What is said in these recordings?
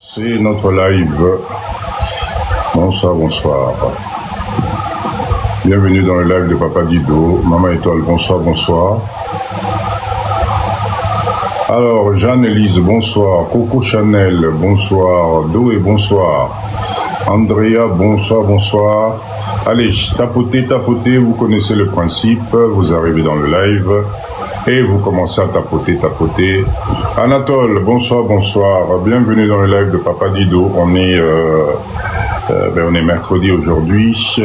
C'est notre live. Bonsoir, bonsoir. Bienvenue dans le live de Papa Dido. Maman Étoile, bonsoir, bonsoir. Alors, Jeanne-Élise, bonsoir. Coco Chanel, bonsoir. Doé, bonsoir. Andrea, bonsoir, bonsoir. Allez, tapotez, tapotez, vous connaissez le principe. Vous arrivez dans le live et vous commencez à tapoter, tapoter. Anatole, bonsoir, bonsoir. Bienvenue dans le live de Papa Dido. On est mercredi aujourd'hui.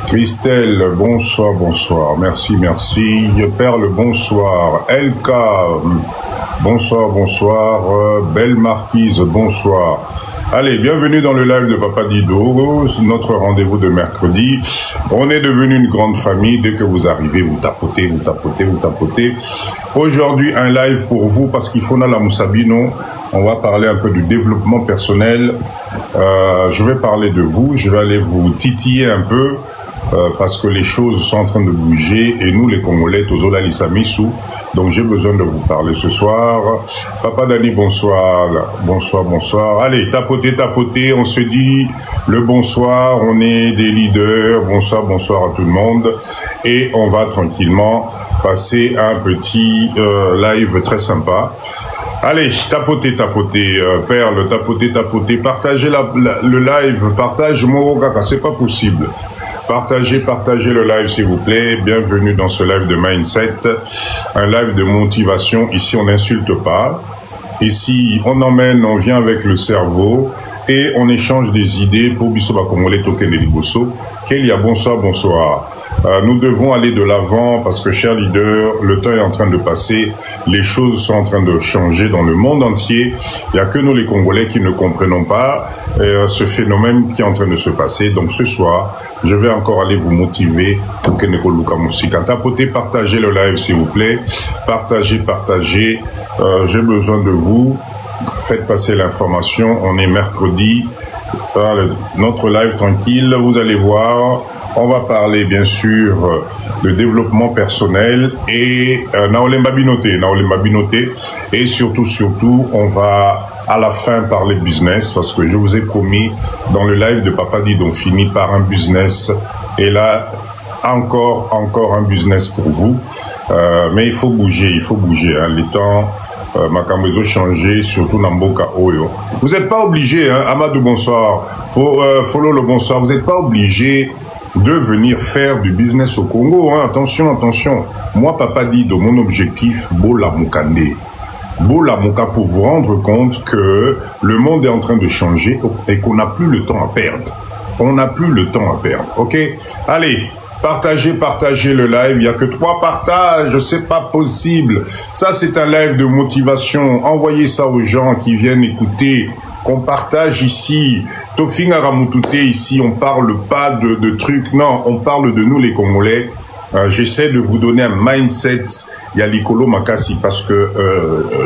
Christelle, bonsoir, bonsoir. Merci, merci. Perle, bonsoir. Elka, bonsoir, bonsoir. Belle Marquise, bonsoir. Allez, bienvenue dans le live de Papa Dido, notre rendez-vous de mercredi. On est devenu une grande famille. Dès que vous arrivez, vous tapotez, vous tapotez, vous tapotez. Aujourd'hui, un live pour vous parce qu'il faut la Moussabino. On va parler un peu du développement personnel. Je vais parler de vous. Je vais aller vous titiller un peu. Parce que les choses sont en train de bouger et nous les Congolais, Tozola Lissamissou, donc j'ai besoin de vous parler ce soir. Papa Dani, bonsoir, bonsoir, bonsoir. Allez, tapotez, tapotez, on se dit le bonsoir, on est des leaders, bonsoir, bonsoir à tout le monde et on va tranquillement passer un petit live très sympa. Allez, tapotez, tapotez, Perle, tapotez, tapotez, partagez le live, partage Morogaka, c'est pas possible. Partagez, partagez le live s'il vous plaît. Bienvenue dans ce live de Mindset, un live de motivation. Ici, on n'insulte pas. Ici, on emmène, on vient avec le cerveau et on échange des idées pour Bisoba Congolais Token Liboso. Kélia, bonsoir, bonsoir. Nous devons aller de l'avant parce que, chers leaders, le temps est en train de passer. Les choses sont en train de changer dans le monde entier. Il n'y a que nous, les Congolais, qui ne comprenons pas ce phénomène qui est en train de se passer. Donc, ce soir, je vais encore aller vous motiver. Token Luka Moussika. Tapotez, partagez le live, s'il vous plaît. Partagez, partagez. J'ai besoin de vous. Faites passer l'information. On est mercredi. Notre live tranquille. Vous allez voir. On va parler bien sûr de développement personnel et Naolemba Binoté. Et surtout, on va à la fin parler business parce que je vous ai promis dans le live de Papa Dido, on finit par un business. Et là, encore un business pour vous. Mais il faut bouger, hein. Les temps... Makambezo changé, surtout Namboka Oyo. Vous n'êtes pas obligé, hein, Amadou, bonsoir. Follow le bonsoir. Vous n'êtes pas obligé de venir faire du business au Congo, hein. Attention, attention. Moi, Papa Dido, mon objectif, Bola Mukande. Bola Muka pour vous rendre compte que le monde est en train de changer et qu'on n'a plus le temps à perdre. On n'a plus le temps à perdre, ok? Allez. Partagez, partagez le live. Il n'y a que 3 partages. C'est pas possible. Ça, c'est un live de motivation. Envoyez ça aux gens qui viennent écouter. Qu'on partage ici. Tofing Aramutute ici. On parle pas de trucs. Non, on parle de nous, les Congolais. J'essaie de vous donner un mindset. Il y a l'Ikolo Makassi parce que,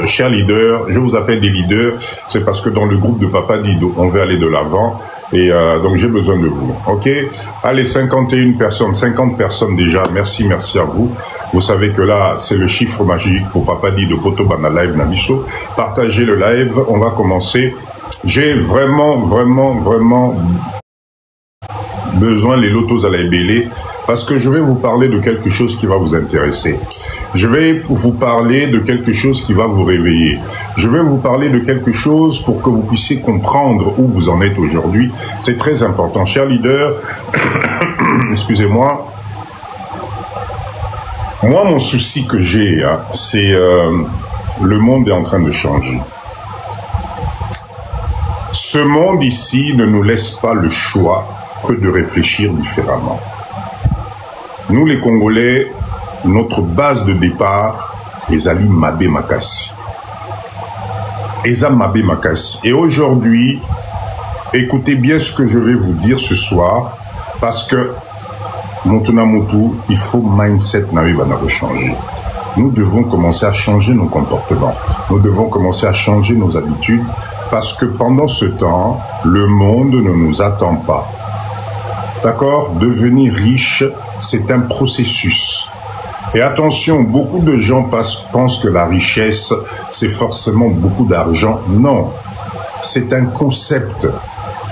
chers leaders, je vous appelle des leaders. C'est parce que dans le groupe de Papa Dido, on veut aller de l'avant. Et donc j'ai besoin de vous, ok? Allez, 51 personnes, 50 personnes déjà, merci, merci à vous. Vous savez que là, c'est le chiffre magique pour Papa Dido Potobana Live Nabiso. Partagez le live, on va commencer. J'ai vraiment besoin les lotos à la ébélé parce que je vais vous parler de quelque chose qui va vous intéresser. Je vais vous parler de quelque chose qui va vous réveiller. Je vais vous parler de quelque chose pour que vous puissiez comprendre où vous en êtes aujourd'hui. C'est très important. Chers leaders, excusez-moi. Moi, mon souci que j'ai, hein, c'est le monde est en train de changer. Ce monde ici ne nous laisse pas le choix que de réfléchir différemment. Nous, les Congolais, notre base de départ est Ali Mabé Makassi. Eza Mabé Makassi. Et aujourd'hui, écoutez bien ce que je vais vous dire ce soir, parce que Montunamutu, il faut mindset n'arrive à changer. Nous devons commencer à changer nos comportements. Nous devons commencer à changer nos habitudes, parce que pendant ce temps, le monde ne nous attend pas. D'accord? Devenir riche, c'est un processus. Et attention, beaucoup de gens pensent que la richesse, c'est forcément beaucoup d'argent. Non. c'est un concept.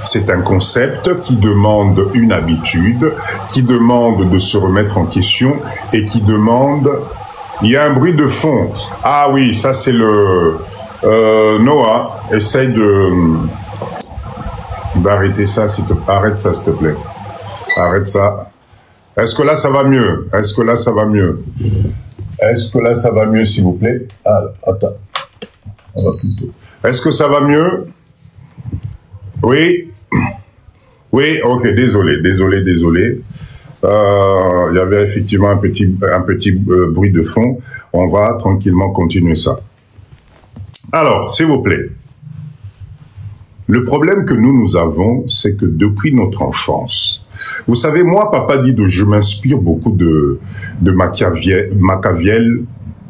C'est un concept qui demande une habitude, qui demande de se remettre en question et qui demande... Il y a un bruit de fond. Ah oui, ça c'est le... Noah, essaye d'arrêter ça, arrête ça s'il te plaît. Arrête ça. Est-ce que là ça va mieux? Est-ce que là ça va mieux? Est-ce que là ça va mieux s'il vous plaît? Ah, attends. On va plutôt. Est-ce que ça va mieux? Oui? Oui, ok, désolé. Il y avait effectivement un petit bruit de fond. On va tranquillement continuer ça. Alors, s'il vous plaît, le problème que nous avons, c'est que depuis notre enfance, vous savez, moi, Papa dit je m'inspire beaucoup de Machiavel,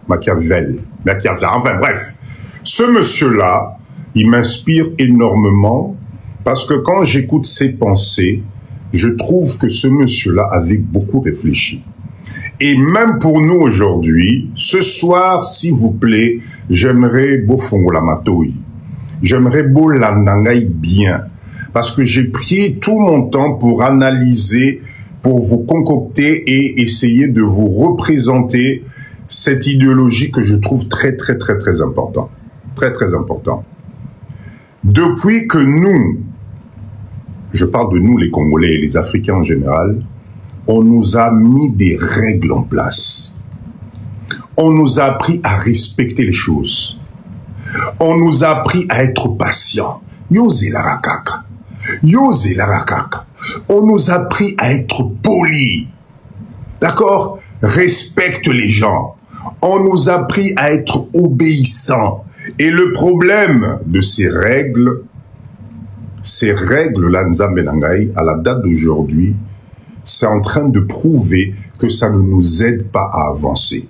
enfin bref. Ce monsieur-là, il m'inspire énormément parce que quand j'écoute ses pensées, je trouve que ce monsieur-là avait beaucoup réfléchi. Et même pour nous aujourd'hui, ce soir, s'il vous plaît, j'aimerais beau fongola matoi. J'aimerais beau l'anangaï bien. Parce que j'ai pris tout mon temps pour analyser, pour vous concocter et essayer de vous représenter cette idéologie que je trouve très important. Très important. Depuis que nous, je parle de nous les Congolais et les Africains en général, on nous a mis des règles en place. On nous a appris à respecter les choses. On nous a appris à être patient. Yose la rakaka. Yose la rakaka. On nous a appris à être poli. D'accord? Respecte les gens. On nous a appris à être obéissants. Et le problème de ces règles-là, Nzambe Nangai, à la date d'aujourd'hui, c'est en train de prouver que ça ne nous aide pas à avancer.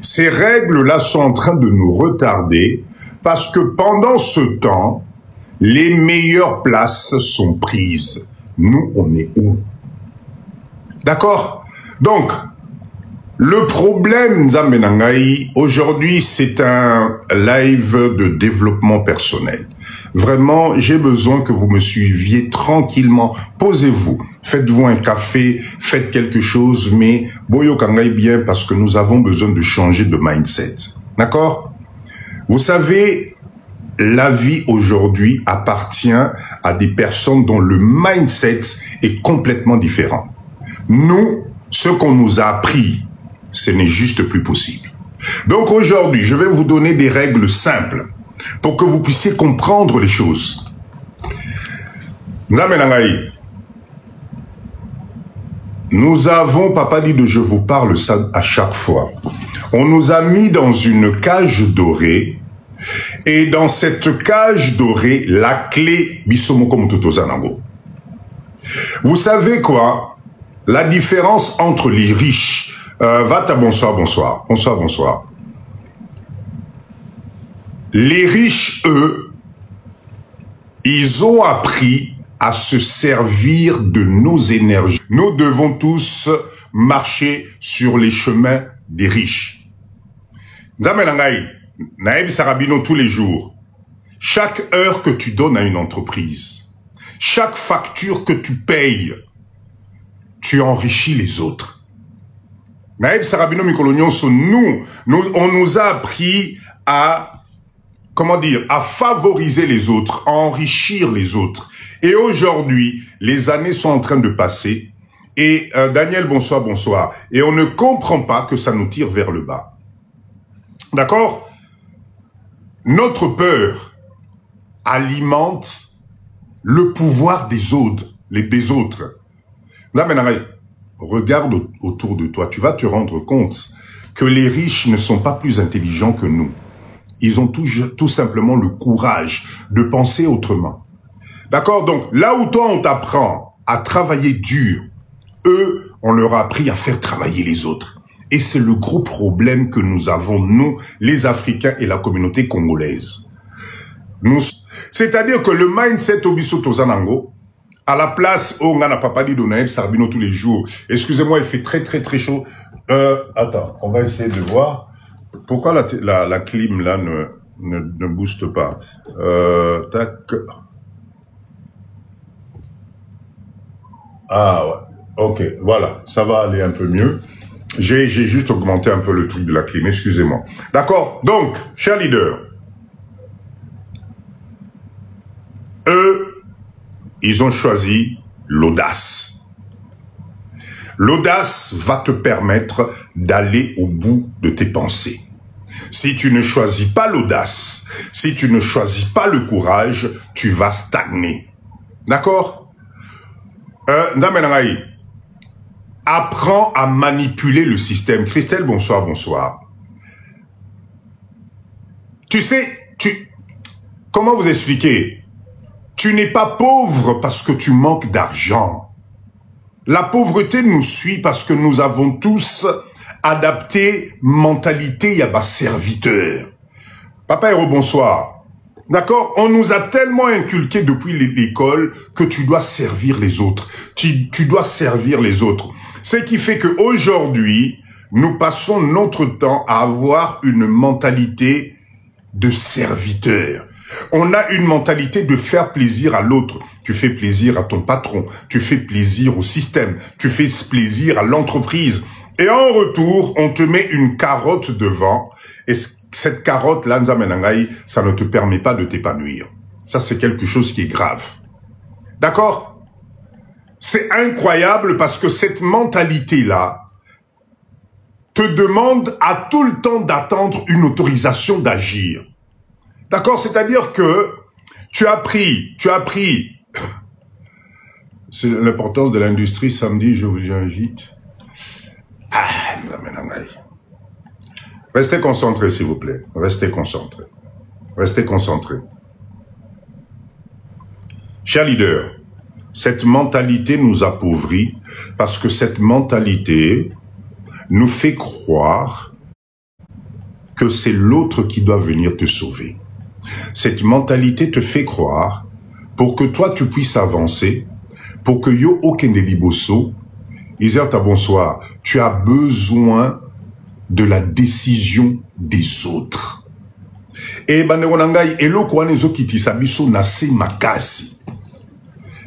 Ces règles-là sont en train de nous retarder parce que pendant ce temps, les meilleures places sont prises. Nous, on est où? D'accord? Donc, le problème, Nzambe Nangai, aujourd'hui, c'est un live de développement personnel. Vraiment, j'ai besoin que vous me suiviez tranquillement. Posez-vous, faites-vous un café, faites quelque chose, mais boyo kangai bien parce que nous avons besoin de changer de mindset. D'accord? Vous savez, la vie aujourd'hui appartient à des personnes dont le mindset est complètement différent. Nous, ce qu'on nous a appris, ce n'est juste plus possible. Donc aujourd'hui, je vais vous donner des règles simples pour que vous puissiez comprendre les choses. Nous avons, Papa dit je vous parle ça à chaque fois. On nous a mis dans une cage dorée et dans cette cage dorée, la clé Bisomoko Mututo Zanango. Vous savez quoi? La différence entre les riches, bonsoir. Les riches, eux, ils ont appris à se servir de nos énergies. Nous devons tous marcher sur les chemins des riches. Naïb Sarabino tous les jours. Chaque heure que tu donnes à une entreprise, chaque facture que tu payes, tu enrichis les autres. Naïb Sarabino Mikolonion, on nous a appris à, à favoriser les autres, à enrichir les autres. Et aujourd'hui, les années sont en train de passer. Et Daniel, bonsoir. Et on ne comprend pas que ça nous tire vers le bas. D'accord? Notre peur alimente le pouvoir des autres. Là, maintenant, regarde autour de toi, tu vas te rendre compte que les riches ne sont pas plus intelligents que nous. Ils ont tout simplement le courage de penser autrement. D'accord? Donc, là où toi, on t'apprend à travailler dur, eux, on leur a appris à faire travailler les autres. Et c'est le gros problème que nous avons, nous, les Africains et la communauté congolaise. C'est-à-dire que le mindset Obisoto Zanango, à la place où on n'a pas dit de Naïb Sarabino tous les jours. Excusez-moi, il fait très chaud. Attends, on va essayer de voir. Pourquoi la clim là ne... ne booste pas. Tac. Ah ouais. Ok, voilà, ça va aller un peu mieux. J'ai juste augmenté un peu le truc de la clim, excusez-moi. D'accord. Donc, chers leaders, eux, ils ont choisi l'audace. L'audace va te permettre d'aller au bout de tes pensées. Si tu ne choisis pas l'audace, si tu ne choisis pas le courage, tu vas stagner. D'accord? Ndamenangaï, apprends à manipuler le système. Christelle, bonsoir, bonsoir. Tu sais, comment vous expliquer? Tu n'es pas pauvre parce que tu manques d'argent. La pauvreté nous suit parce que nous avons tous adapté mentalité yaba serviteur. Papa Héros, bonsoir. D'accord? On nous a tellement inculqué depuis l'école que tu dois servir les autres. Tu dois servir les autres. Ce qui fait qu'aujourd'hui, nous passons notre temps à avoir une mentalité de serviteur. On a une mentalité de faire plaisir à l'autre. Tu fais plaisir à ton patron, tu fais plaisir au système, tu fais plaisir à l'entreprise. Et en retour, on te met une carotte devant. Et cette carotte-là, ça ne te permet pas de t'épanouir. Ça, c'est quelque chose qui est grave. D'accord? C'est incroyable parce que cette mentalité-là te demande à tout le temps d'attendre une autorisation d'agir. D'accord? C'est-à-dire que tu as pris, c'est l'importance de l'industrie, samedi, je vous invite. Restez concentrés, s'il vous plaît. Restez concentrés. Restez concentrés. Chers leaders, cette mentalité nous appauvrit parce que cette mentalité nous fait croire que c'est l'autre qui doit venir te sauver. Cette mentalité te fait croire, pour que toi tu puisses avancer, pour que yo okende liboso, Iserta bonsoir, tu as besoin de la décision des autres. Et banderonangai elo kwanezo kiti sabiso nase makasi.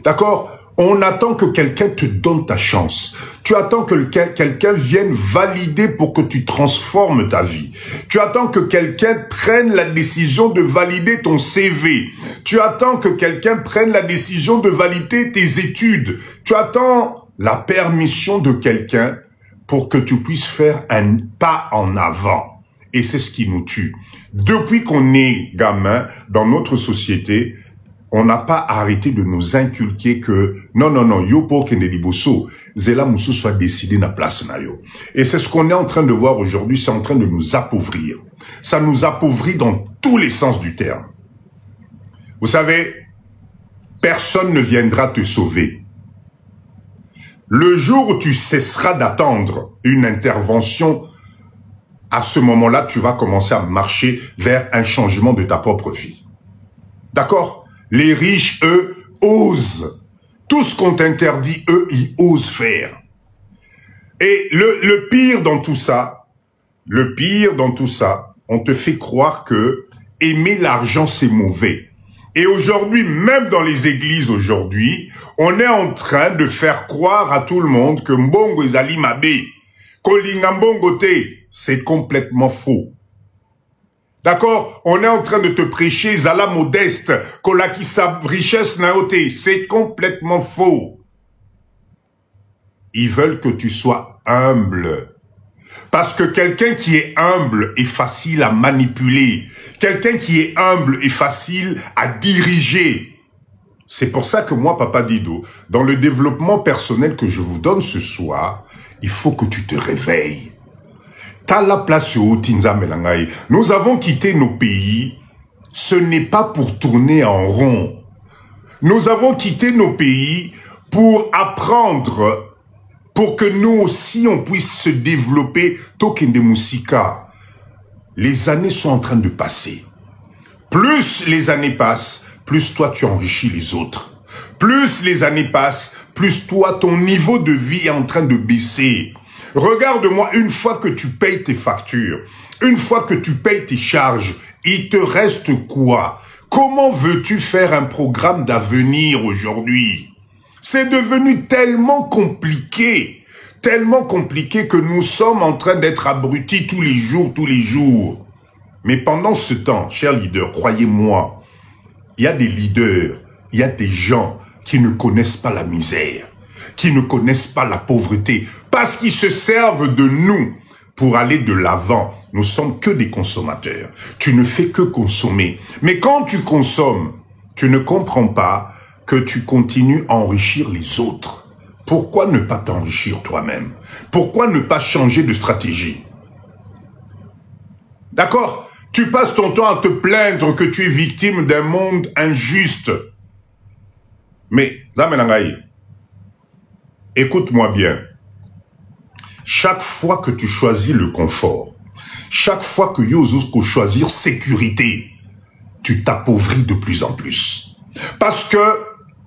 D'accord? On attend que quelqu'un te donne ta chance. Tu attends que quelqu'un vienne valider pour que tu transformes ta vie. Tu attends que quelqu'un prenne la décision de valider ton CV. Tu attends que quelqu'un prenne la décision de valider tes études. Tu attends la permission de quelqu'un pour que tu puisses faire un pas en avant. Et c'est ce qui nous tue. Depuis qu'on est gamin, dans notre société, on n'a pas arrêté de nous inculquer que non, yopo keneliboso, zela musu soit décidé na place na yo. Et c'est ce qu'on est en train de voir aujourd'hui, c'est en train de nous appauvrir. Ça nous appauvrit dans tous les sens du terme. Vous savez, personne ne viendra te sauver. Le jour où tu cesseras d'attendre une intervention, à ce moment-là, tu vas commencer à marcher vers un changement de ta propre vie. D'accord? Les riches, eux, osent. Tout ce qu'on t'interdit, eux, ils osent faire. Et le pire dans tout ça, on te fait croire que aimer l'argent, c'est mauvais. Et aujourd'hui, même dans les églises aujourd'hui, on est en train de faire croire à tout le monde que Mbongo ezali mabe, kolinga mbongo te, c'est complètement faux. D'accord? On est en train de te prêcher Zala modeste, kolaki sa richesse naote. C'est complètement faux. Ils veulent que tu sois humble. Parce que quelqu'un qui est humble est facile à manipuler. Quelqu'un qui est humble est facile à diriger. C'est pour ça que moi, Papa Dido, dans le développement personnel que je vous donne ce soir, il faut que tu te réveilles. T'as la place au Tinza Melangaï. Nous avons quitté nos pays. Ce n'est pas pour tourner en rond. Nous avons quitté nos pays pour apprendre, pour que nous aussi on puisse se développer. Tokende Musika. Les années sont en train de passer. Plus les années passent, plus toi tu enrichis les autres. Plus les années passent, plus toi ton niveau de vie est en train de baisser. Regarde-moi, une fois que tu payes tes factures, une fois que tu payes tes charges, il te reste quoi? Comment veux-tu faire un programme d'avenir aujourd'hui? C'est devenu tellement compliqué que nous sommes en train d'être abrutis tous les jours. Mais pendant ce temps, chers leaders, croyez-moi, il y a des leaders, il y a des gens qui ne connaissent pas la misère, qui ne connaissent pas la pauvreté, parce qu'ils se servent de nous pour aller de l'avant. Nous sommes que des consommateurs. Tu ne fais que consommer. Mais quand tu consommes, tu ne comprends pas que tu continues à enrichir les autres. Pourquoi ne pas t'enrichir toi-même? Pourquoi ne pas changer de stratégie? D'accord? Tu passes ton temps à te plaindre que tu es victime d'un monde injuste. Mais, Zamenangaï, écoute-moi bien. Chaque fois que tu choisis le confort, chaque fois que tu choisir sécurité, tu t'appauvris de plus en plus. Parce que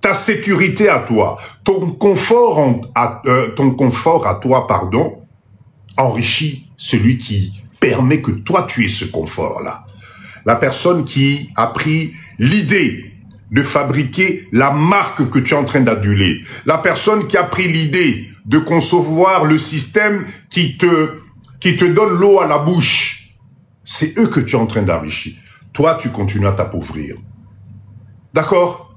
ta sécurité à toi, ton confort à toi, pardon, enrichit celui qui permet que toi tu aies ce confort-là. La personne qui a pris l'idée de fabriquer la marque que tu es en train d'aduler, la personne qui a pris l'idée de concevoir le système qui te donne l'eau à la bouche, c'est eux que tu es en train d'enrichir. Toi, tu continues à t'appauvrir. D'accord?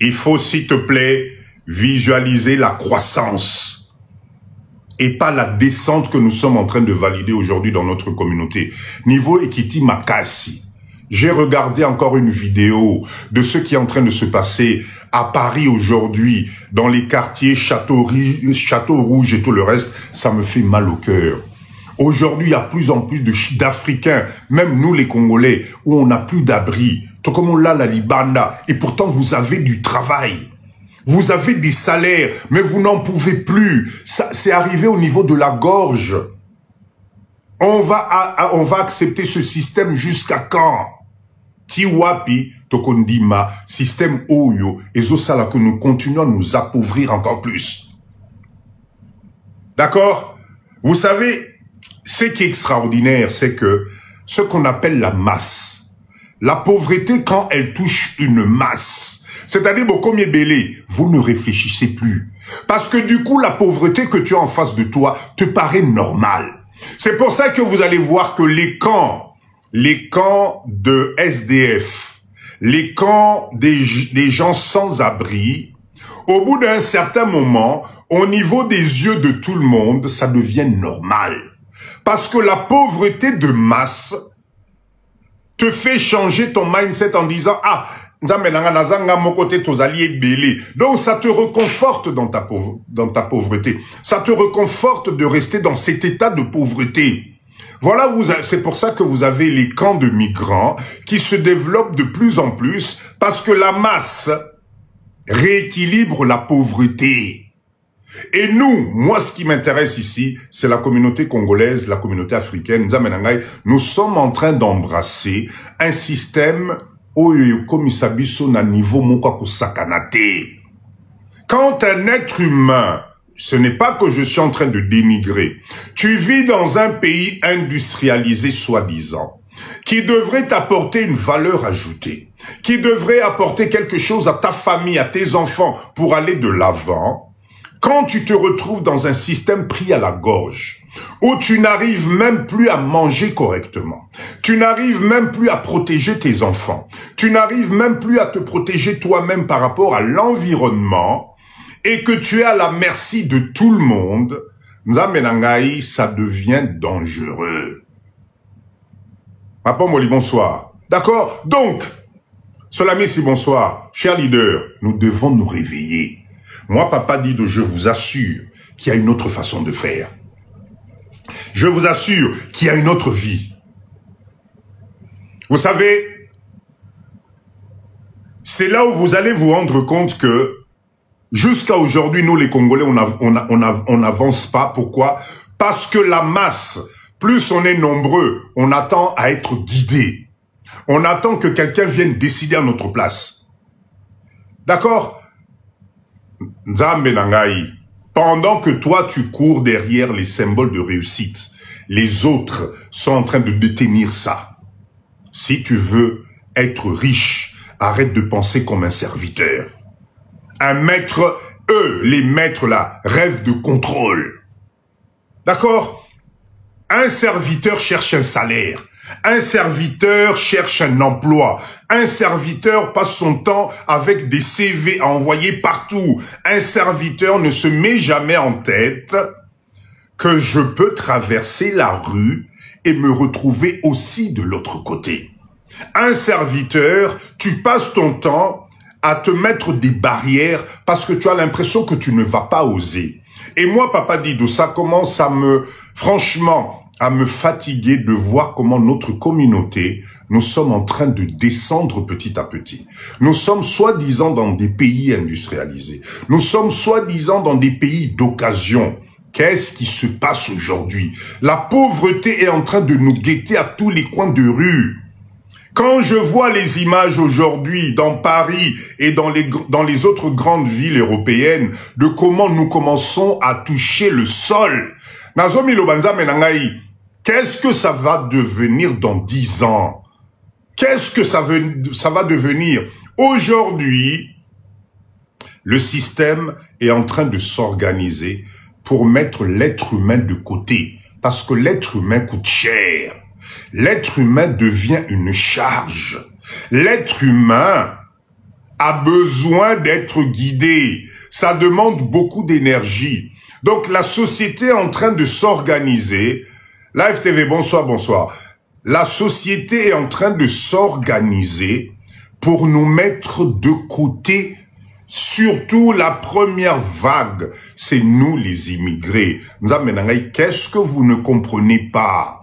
Il faut, s'il te plaît, visualiser la croissance et pas la descente que nous sommes en train de valider aujourd'hui dans notre communauté. Niveau Ekiti Makassi, j'ai regardé encore une vidéo de ce qui est en train de se passer à Paris aujourd'hui, dans les quartiers Château Rouge et tout le reste. Ça me fait mal au cœur. Aujourd'hui, il y a plus en plus d'Africains, même nous les Congolais, où on n'a plus d'abri. Tout comme on l'a la Libanda. Et pourtant, vous avez du travail. Vous avez des salaires, mais vous n'en pouvez plus. C'est arrivé au niveau de la gorge. On va accepter ce système jusqu'à quand? Tiwapi, Tokondima, système Oyo, et Zosala, que nous continuons à nous appauvrir encore plus. D'accord? Vous savez, ce qui est extraordinaire, c'est que ce qu'on appelle la masse, la pauvreté, quand elle touche une masse, c'est-à-dire, comme Belé, vous ne réfléchissez plus. Parce que du coup, la pauvreté que tu as en face de toi te paraît normale. C'est pour ça que vous allez voir que les camps de SDF, les camps des gens sans abri, au bout d'un certain moment, au niveau des yeux de tout le monde, ça devient normal. Parce que la pauvreté de masse te fait changer ton mindset en disant « Ah, mon côté, donc ça te reconforte dans ta pauvreté. Ça te reconforte de rester dans cet état de pauvreté. Voilà, c'est pour ça que vous avez les camps de migrants qui se développent de plus en plus parce que la masse rééquilibre la pauvreté. Et nous, moi, ce qui m'intéresse ici, c'est la communauté congolaise, la communauté africaine. Nous sommes en train d'embrasser un système comme na niveau quand un être humain, ce n'est pas que je suis en train de dénigrer, tu vis dans un pays industrialisé soi-disant, qui devrait t'apporter une valeur ajoutée, qui devrait apporter quelque chose à ta famille, à tes enfants pour aller de l'avant, quand tu te retrouves dans un système pris à la gorge, où tu n'arrives même plus à manger correctement, tu n'arrives même plus à protéger tes enfants, tu n'arrives même plus à te protéger toi-même par rapport à l'environnement, et que tu es à la merci de tout le monde, Nzamenangaï, ça devient dangereux. Papa Moli, bonsoir. D'accord? Donc, Solamisi, bonsoir. Chers leaders, nous devons nous réveiller. Moi, Papa Dido, je vous assure qu'il y a une autre façon de faire. Je vous assure qu'il y a une autre vie. Vous savez, c'est là où vous allez vous rendre compte que jusqu'à aujourd'hui, nous les Congolais, on n'avance pas. Pourquoi? Parce que la masse, plus on est nombreux, on attend à être guidé. On attend que quelqu'un vienne décider à notre place. D'accord? Nzambe Nangaï, Pendant que toi, tu cours derrière les symboles de réussite, les autres sont en train de détenir ça. Si tu veux être riche, arrête de penser comme un serviteur. Un maître, eux, les maîtres là, rêvent de contrôle. D'accord? Un serviteur cherche un salaire. Un serviteur cherche un emploi. Un serviteur passe son temps avec des CV à envoyer partout. Un serviteur ne se met jamais en tête que je peux traverser la rue et me retrouver aussi de l'autre côté. Un serviteur, tu passes ton temps à te mettre des barrières parce que tu as l'impression que tu ne vas pas oser. Et moi, Papa Dido, ça commence à franchement, à me fatiguer de voir comment notre communauté, nous sommes en train de descendre petit à petit. Nous sommes soi-disant dans des pays industrialisés. Nous sommes soi-disant dans des pays d'occasion. Qu'est-ce qui se passe aujourd'hui? La pauvreté est en train de nous guetter à tous les coins de rue. Quand je vois les images aujourd'hui dans Paris et dans les autres grandes villes européennes de comment nous commençons à toucher le sol, Nazomi Lobanza Menangai, qu'est-ce que ça va devenir dans 10 ans? Qu'est-ce que ça va devenir? Aujourd'hui, le système est en train de s'organiser pour mettre l'être humain de côté. Parce que l'être humain coûte cher. L'être humain devient une charge. L'être humain a besoin d'être guidé. Ça demande beaucoup d'énergie. Donc la société est en train de s'organiser. Live TV, bonsoir, bonsoir. La société est en train de s'organiser pour nous mettre de côté. Surtout la première vague, c'est nous les immigrés. Qu'est-ce que vous ne comprenez pas?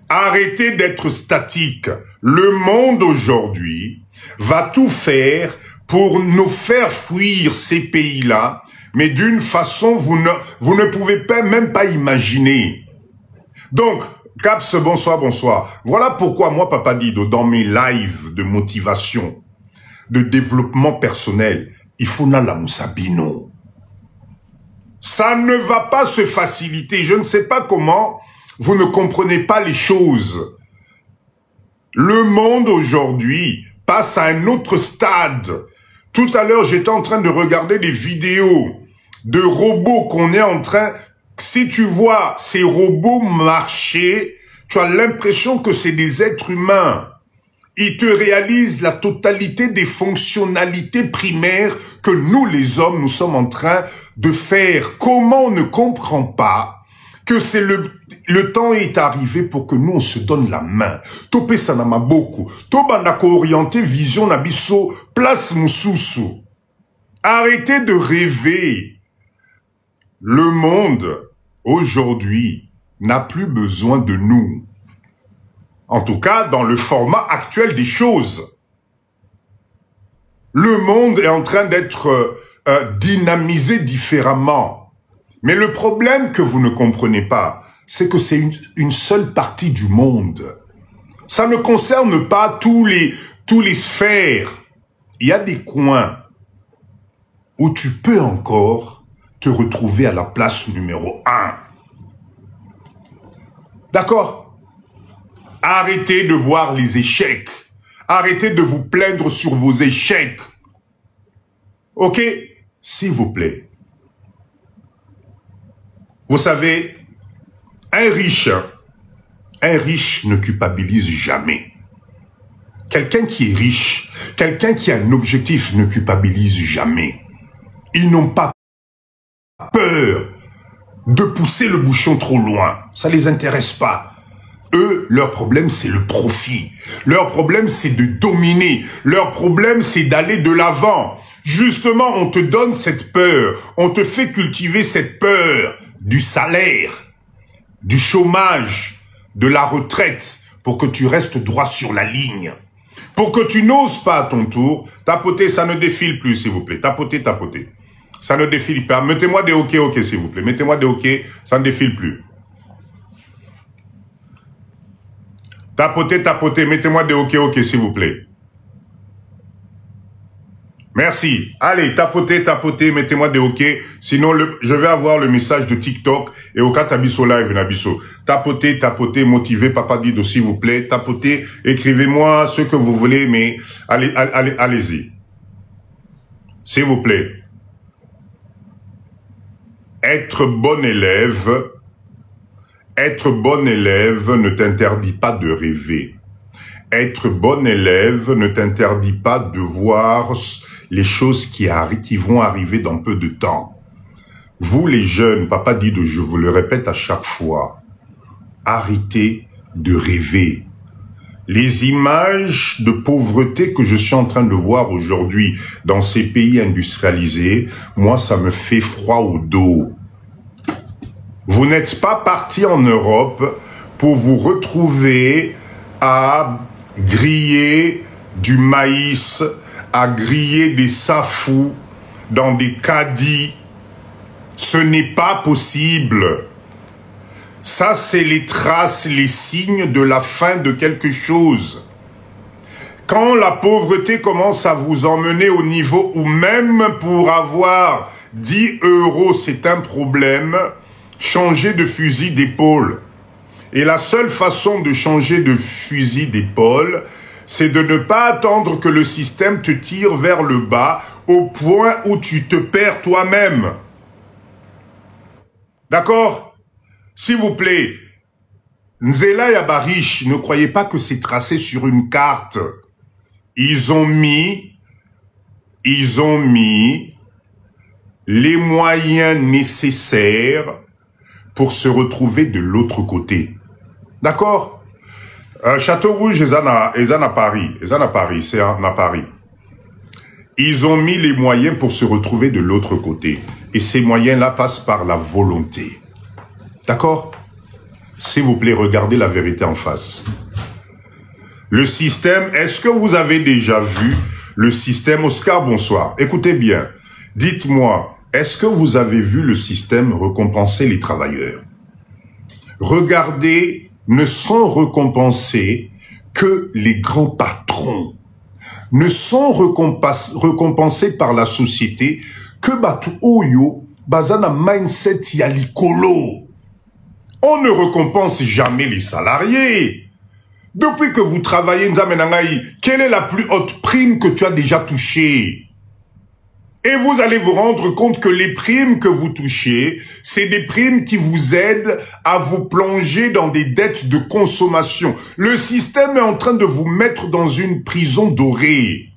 Arrêtez d'être statique. Le monde aujourd'hui va tout faire pour nous faire fuir ces pays-là, mais d'une façon vous ne pouvez même pas imaginer. Donc, Caps, bonsoir, bonsoir. Voilà pourquoi moi, Papa Dido, dans mes lives de motivation, de développement personnel, il faut la Moussabino. Ça ne va pas se faciliter. Je ne sais pas comment vous ne comprenez pas les choses. Le monde aujourd'hui passe à un autre stade. Tout à l'heure, j'étais en train de regarder des vidéos de robots qu'on est en train... Si tu vois ces robots marcher, tu as l'impression que c'est des êtres humains. Ils te réalisent la totalité des fonctionnalités primaires que nous, les hommes, nous sommes en train de faire. Comment on ne comprend pas que c'est le temps est arrivé pour que nous, on se donne la main. Topé sanama beaucoup. Tobandako orienté vision nabiso place mususu. Arrêtez de rêver. Le monde, aujourd'hui, n'a plus besoin de nous. En tout cas, dans le format actuel des choses. Le monde est en train d'être dynamisé différemment. Mais le problème que vous ne comprenez pas, c'est que c'est une seule partie du monde. Ça ne concerne pas tous les sphères. Il y a des coins où tu peux encore te retrouver à la place numéro 1. D'accord? Arrêtez de voir les échecs. Arrêtez de vous plaindre sur vos échecs. Ok? S'il vous plaît. Vous savez, un riche ne culpabilise jamais. Quelqu'un qui est riche, quelqu'un qui a un objectif ne culpabilise jamais. Ils n'ont pas peur de pousser le bouchon trop loin. Ça les intéresse pas. Eux, leur problème, c'est le profit. Leur problème, c'est de dominer. Leur problème, c'est d'aller de l'avant. Justement, on te donne cette peur. On te fait cultiver cette peur du salaire, du chômage, de la retraite, pour que tu restes droit sur la ligne. Pour que tu n'oses pas à ton tour, tapoter, ça ne défile plus, s'il vous plaît. Tapoter, tapoter. Ça ne défile pas. Mettez-moi des OK, OK, s'il vous plaît. Mettez-moi des OK, ça ne défile plus. Tapotez, tapotez. Mettez-moi des OK, OK, s'il vous plaît. Merci. Allez, tapotez, tapotez, mettez-moi des OK. Sinon, je vais avoir le message de TikTok et au cas Tabiso Live, Nabiso. Tapotez, tapotez, motivez, Papa Dido, s'il vous plaît. Tapotez, écrivez-moi ce que vous voulez, mais allez-y. S'il vous plaît. Être bon élève ne t'interdit pas de rêver. Être bon élève ne t'interdit pas de voir les choses qui vont arriver dans peu de temps. Vous les jeunes, Papa Dido, je vous le répète à chaque fois, arrêtez de rêver. Les images de pauvreté que je suis en train de voir aujourd'hui dans ces pays industrialisés, moi ça me fait froid au dos. Vous n'êtes pas parti en Europe pour vous retrouver à griller du maïs, à griller des safous dans des caddies. Ce n'est pas possible. Ça, c'est les traces, les signes de la fin de quelque chose. Quand la pauvreté commence à vous emmener au niveau où même pour avoir 10 €, c'est un problème, changez de fusil d'épaule. Et la seule façon de changer de fusil d'épaule, c'est de ne pas attendre que le système te tire vers le bas au point où tu te perds toi-même. D'accord? S'il vous plaît, Nzela Yabarish, ne croyez pas que c'est tracé sur une carte. Ils ont mis les moyens nécessaires pour se retrouver de l'autre côté. D'accord? Château Rouge, ils en à Paris. C'est à Paris. Ils ont mis les moyens pour se retrouver de l'autre côté. Et ces moyens-là passent par la volonté. D'accord? S'il vous plaît, regardez la vérité en face. Le système, est-ce que vous avez déjà vu le système? Oscar, bonsoir. Écoutez bien. Dites-moi, est-ce que vous avez vu le système récompenser les travailleurs? Regardez, ne sont récompensés que les grands patrons. Ne sont récompensés par la société que Batu Oyo, Bazana mindset Yalikolo. On ne récompense jamais les salariés. Depuis que vous travaillez, Nzamenangaï, quelle est la plus haute prime que tu as déjà touchée? Et vous allez vous rendre compte que les primes que vous touchez, c'est des primes qui vous aident à vous plonger dans des dettes de consommation. Le système est en train de vous mettre dans une prison dorée.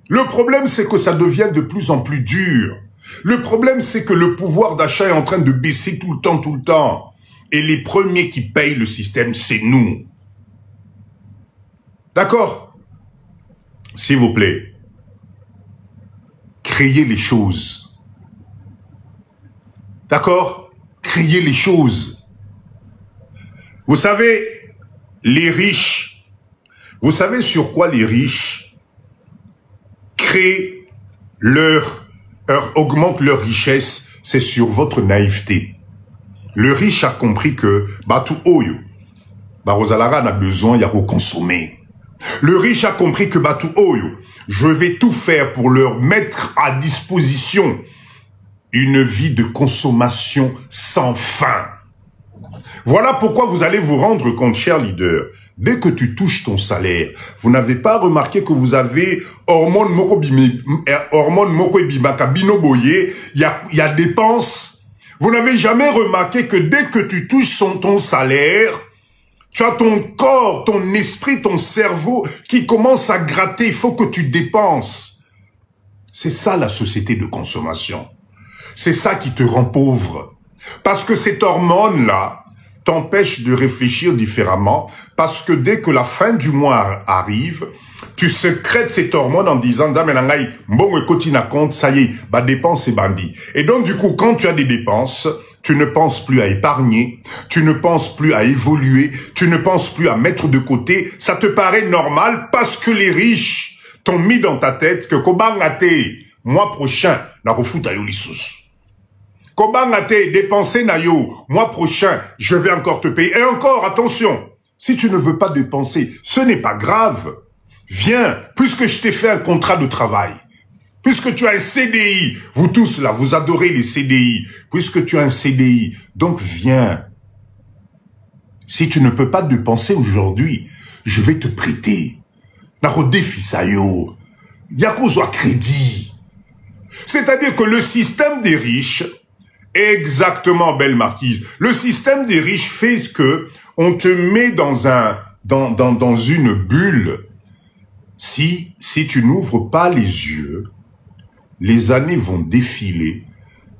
Le problème, c'est que ça devient de plus en plus dur. Le problème, c'est que le pouvoir d'achat est en train de baisser tout le temps. Et les premiers qui payent le système, c'est nous. D'accord? S'il vous plaît. Créez les choses. D'accord? Créez les choses. Vous savez, les riches, vous savez sur quoi les riches créent augmentent leur richesse? C'est sur votre naïveté. Le riche a compris que Batu Oyo, Barosalara a besoin de reconsommer. Le riche a compris que Batu Oyo, je vais tout faire pour leur mettre à disposition une vie de consommation sans fin. Voilà pourquoi vous allez vous rendre compte, cher leader, dès que tu touches ton salaire, vous n'avez pas remarqué que vous avez hormone moko ebibaka bino boye, il y a dépenses. Vous n'avez jamais remarqué que dès que tu touches ton salaire, tu as ton corps, ton esprit, ton cerveau qui commence à gratter. Il faut que tu dépenses. C'est ça la société de consommation. C'est ça qui te rend pauvre. Parce que cette hormone-là t'empêche de réfléchir différemment. Parce que dès que la fin du mois arrive, tu sécrètes cette hormone en disant « Bon, écoute, compte, ça y est, bah dépense c'est bandit ». Et donc du coup, quand tu as des dépenses, tu ne penses plus à épargner, tu ne penses plus à évoluer, tu ne penses plus à mettre de côté. Ça te paraît normal parce que les riches t'ont mis dans ta tête que Kobangate, mois prochain, na refuta yo lissus. Kobangate, dépenser na yo, mois prochain, je vais encore te payer. Et encore, attention, si tu ne veux pas dépenser, ce n'est pas grave. Viens, puisque je t'ai fait un contrat de travail. Puisque tu as un CDI, vous tous là, vous adorez les CDI. Puisque tu as un CDI, donc viens. Si tu ne peux pas dépenser aujourd'hui, je vais te prêter. Narode fisayo. Yakuzo crédit. C'est-à-dire que le système des riches, exactement, belle marquise, le système des riches fait que on te met dans une bulle. Si tu n'ouvres pas les yeux, les années vont défiler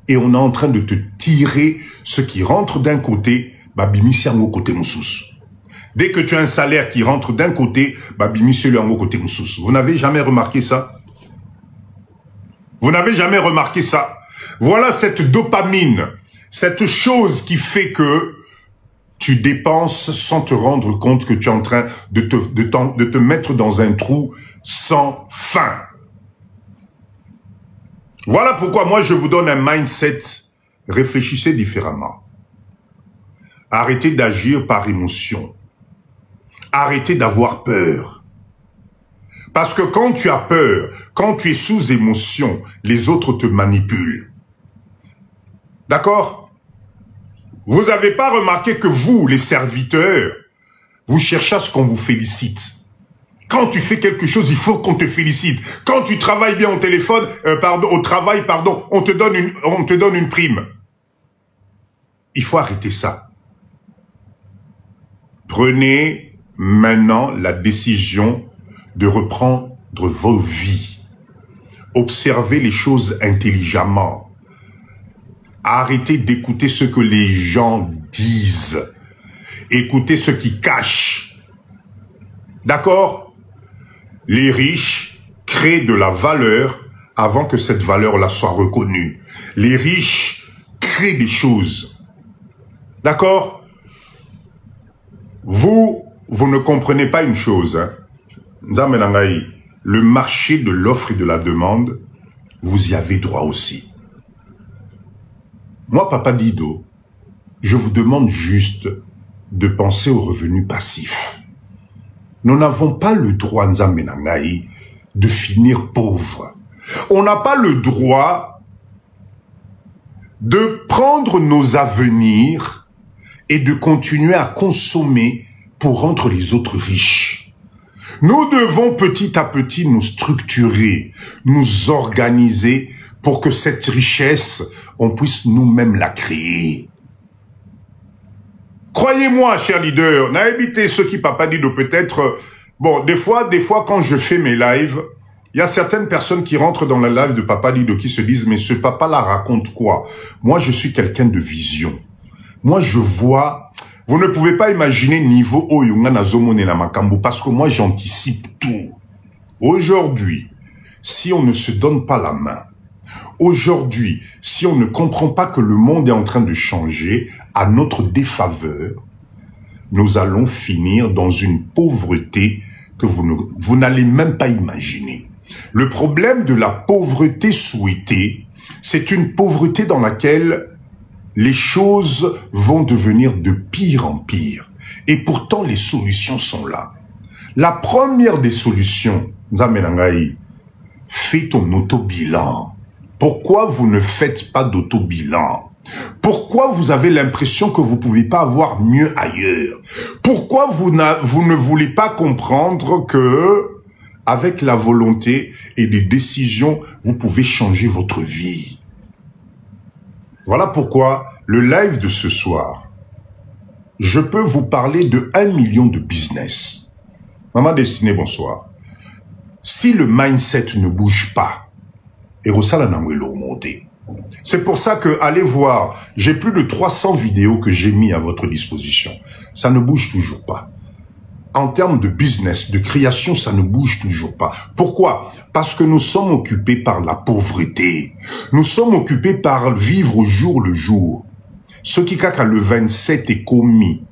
et on est en train de te tirer ce qui rentre d'un côté, babimisi ango côté moussous. Dès que tu as un salaire qui rentre d'un côté, babimisi le ango côté moussous. Vous n'avez jamais remarqué ça? Vous n'avez jamais remarqué ça? Voilà cette dopamine, cette chose qui fait que tu dépenses sans te rendre compte que tu es en train de te mettre dans un trou sans fin. Voilà pourquoi moi je vous donne un mindset. Réfléchissez différemment. Arrêtez d'agir par émotion. Arrêtez d'avoir peur. Parce que quand tu as peur, quand tu es sous émotion, les autres te manipulent. D'accord? Vous n'avez pas remarqué que vous, les serviteurs, vous cherchez à ce qu'on vous félicite. Quand tu fais quelque chose, il faut qu'on te félicite. Quand tu travailles bien au téléphone, au travail, on te donne une prime. Il faut arrêter ça. Prenez maintenant la décision de reprendre vos vies. Observez les choses intelligemment. Arrêtez d'écouter ce que les gens disent. Écoutez ce qu'ils cachent. D'accord? Les riches créent de la valeur avant que cette valeur-là soit reconnue. Les riches créent des choses. D'accord? Vous ne comprenez pas une chose. Hein? Le marché de l'offre et de la demande, vous y avez droit aussi. Moi, Papa Dido, je vous demande juste de penser aux revenus passifs. Nous n'avons pas le droit, Nzambe Nangaï, de finir pauvre. On n'a pas le droit de prendre nos avenirs et de continuer à consommer pour rendre les autres riches. Nous devons petit à petit nous structurer, nous organiser pour que cette richesse, on puisse nous-mêmes la créer. Croyez-moi, chers leaders, n'a évité ceux qui Papa Dido peut-être... Bon, des fois, quand je fais mes lives, il y a certaines personnes qui rentrent dans la live de Papa Dido qui se disent, mais ce papa-là raconte quoi? Moi, je suis quelqu'un de vision. Moi, je vois... Vous ne pouvez pas imaginer niveau Oyunga na Zomone na Makambo parce que moi, j'anticipe tout. Aujourd'hui, si on ne se donne pas la main, aujourd'hui, si on ne comprend pas que le monde est en train de changer à notre défaveur, nous allons finir dans une pauvreté que vous n'allez même pas imaginer. Le problème de la pauvreté souhaitée, c'est une pauvreté dans laquelle les choses vont devenir de pire en pire. Et pourtant, les solutions sont là. La première des solutions, Nzamenangaï, fais ton autobilan. Pourquoi vous ne faites pas d'autobilan? Pourquoi vous avez l'impression que vous ne pouvez pas avoir mieux ailleurs? Pourquoi vous ne voulez pas comprendre que, avec la volonté et des décisions, vous pouvez changer votre vie? Voilà pourquoi le live de ce soir, je peux vous parler de 1 million de business. Maman Destinée, bonsoir. Si le mindset ne bouge pas, c'est pour ça que, allez voir, j'ai plus de 300 vidéos que j'ai mis à votre disposition. Ça ne bouge toujours pas. En termes de business, de création, ça ne bouge toujours pas. Pourquoi? Parce que nous sommes occupés par la pauvreté. Nous sommes occupés par vivre au jour le jour. Ce qui kaka le 27 est commis.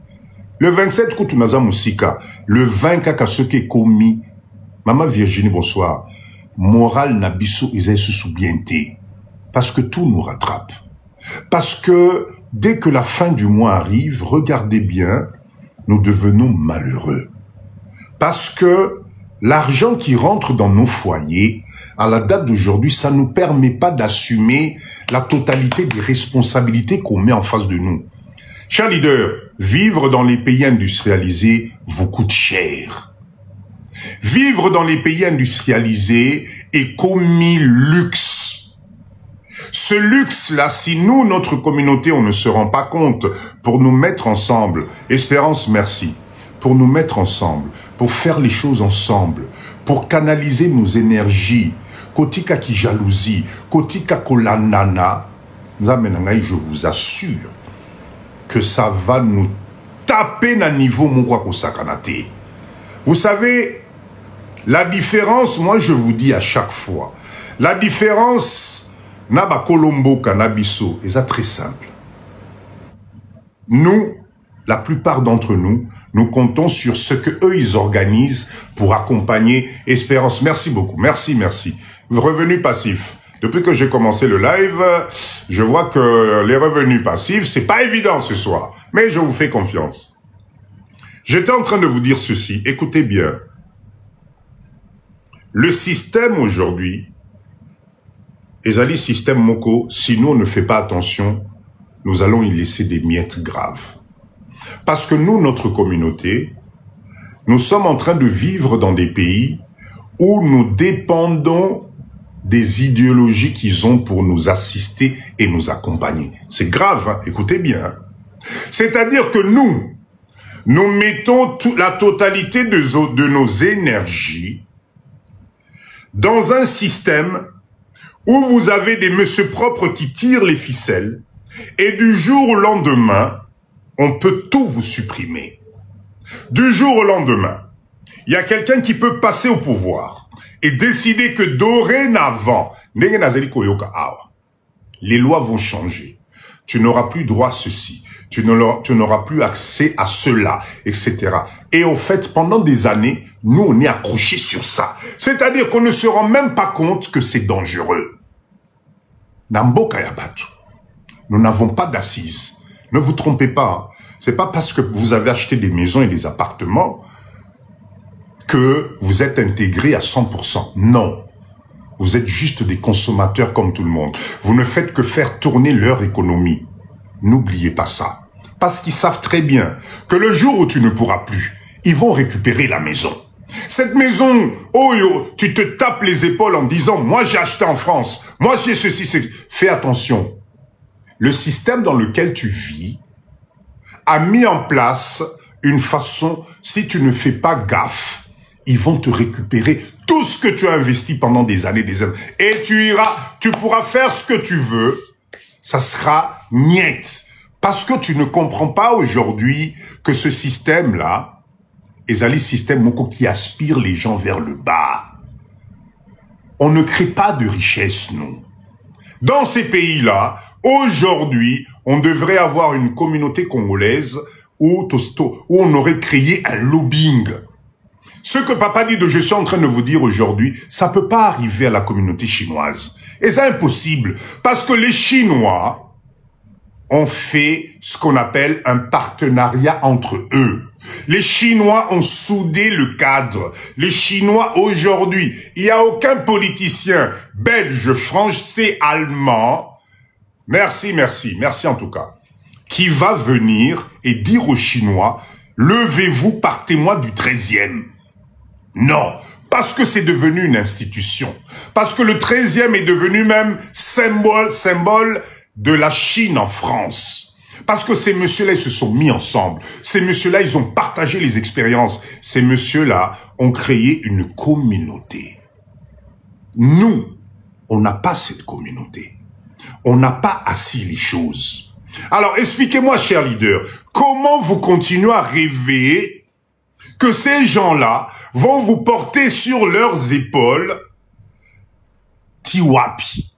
Le 27, Koutunaza Moussika. Le 20, kaka ce qui est commis. Maman Virginie, bonsoir. Moral Nabiso Isaïe Soubienté. Parce que tout nous rattrape. Parce que dès que la fin du mois arrive, regardez bien, nous devenons malheureux. Parce que l'argent qui rentre dans nos foyers, à la date d'aujourd'hui, ça ne nous permet pas d'assumer la totalité des responsabilités qu'on met en face de nous. Chers leaders, vivre dans les pays industrialisés vous coûte cher. Vivre dans les pays industrialisés est commis luxe. Ce luxe-là, si nous, notre communauté, on ne se rend pas compte, pour nous mettre ensemble, Espérance, merci, pour nous mettre ensemble, pour faire les choses ensemble, pour canaliser nos énergies, kotika ki jalousie, kotika kolanana, je vous assure que ça va nous taper na niveau mouwa kosakanate. Vous savez, la différence, moi je vous dis à chaque fois, la différence naba Colombo Canabiso, est très simple. Nous, la plupart d'entre nous, nous comptons sur ce que eux ils organisent pour accompagner Espérance. Merci beaucoup, merci, merci. Revenus passifs. Depuis que j'ai commencé le live, je vois que les revenus passifs, c'est pas évident ce soir, mais je vous fais confiance. J'étais en train de vous dire ceci, écoutez bien. Le système aujourd'hui, Ezali système Moko, si nous on ne fait pas attention, nous allons y laisser des miettes graves. Parce que nous, notre communauté, nous sommes en train de vivre dans des pays où nous dépendons des idéologies qu'ils ont pour nous assister et nous accompagner. C'est grave, hein? Écoutez bien. C'est-à-dire que nous mettons la totalité de nos énergies dans un système où vous avez des messieurs propres qui tirent les ficelles et du jour au lendemain, on peut tout vous supprimer. Du jour au lendemain, il y a quelqu'un qui peut passer au pouvoir et décider que dorénavant, les lois vont changer. Tu n'auras plus droit à ceci. Tu n'auras plus accès à cela, etc. Et au fait, pendant des années, nous, on est accrochés sur ça. C'est-à-dire qu'on ne se rend même pas compte que c'est dangereux. Namboka Yabatu. Nous n'avons pas d'assises. Ne vous trompez pas. Hein. C'est pas parce que vous avez acheté des maisons et des appartements que vous êtes intégrés à 100%. Non. Vous êtes juste des consommateurs comme tout le monde. Vous ne faites que faire tourner leur économie. N'oubliez pas ça. Parce qu'ils savent très bien que le jour où tu ne pourras plus, ils vont récupérer la maison. Cette maison, oh yo, tu te tapes les épaules en disant, moi j'ai acheté en France, moi j'ai ceci, c'est... Fais attention. Le système dans lequel tu vis a mis en place une façon, si tu ne fais pas gaffe, ils vont te récupérer tout ce que tu as investi pendant des années. Et tu pourras faire ce que tu veux, ça sera niet. Parce que tu ne comprends pas aujourd'hui que ce système-là, ezali système moko qui aspire les gens vers le bas. On ne crée pas de richesse, nous. Dans ces pays-là, aujourd'hui, on devrait avoir une communauté congolaise où on aurait créé un lobbying. Ce que papa dit de je suis en train de vous dire aujourd'hui, ça peut pas arriver à la communauté chinoise. Et c'est impossible. Parce que les Chinois ont fait ce qu'on appelle un partenariat entre eux. Les Chinois ont soudé le cadre. Les Chinois aujourd'hui, il n'y a aucun politicien belge, français, allemand, merci en tout cas, qui va venir et dire aux Chinois, levez-vous, partez-moi du 13e. Non, parce que c'est devenu une institution. Parce que le 13e est devenu même symbole de la Chine en France. Parce que ces messieurs-là, ils se sont mis ensemble. Ces messieurs-là, ils ont partagé les expériences. Ces messieurs-là ont créé une communauté. Nous, on n'a pas cette communauté. On n'a pas assis les choses. Alors, expliquez-moi, chers leaders, comment vous continuez à rêver que ces gens-là vont vous porter sur leurs épaules Tiwapi.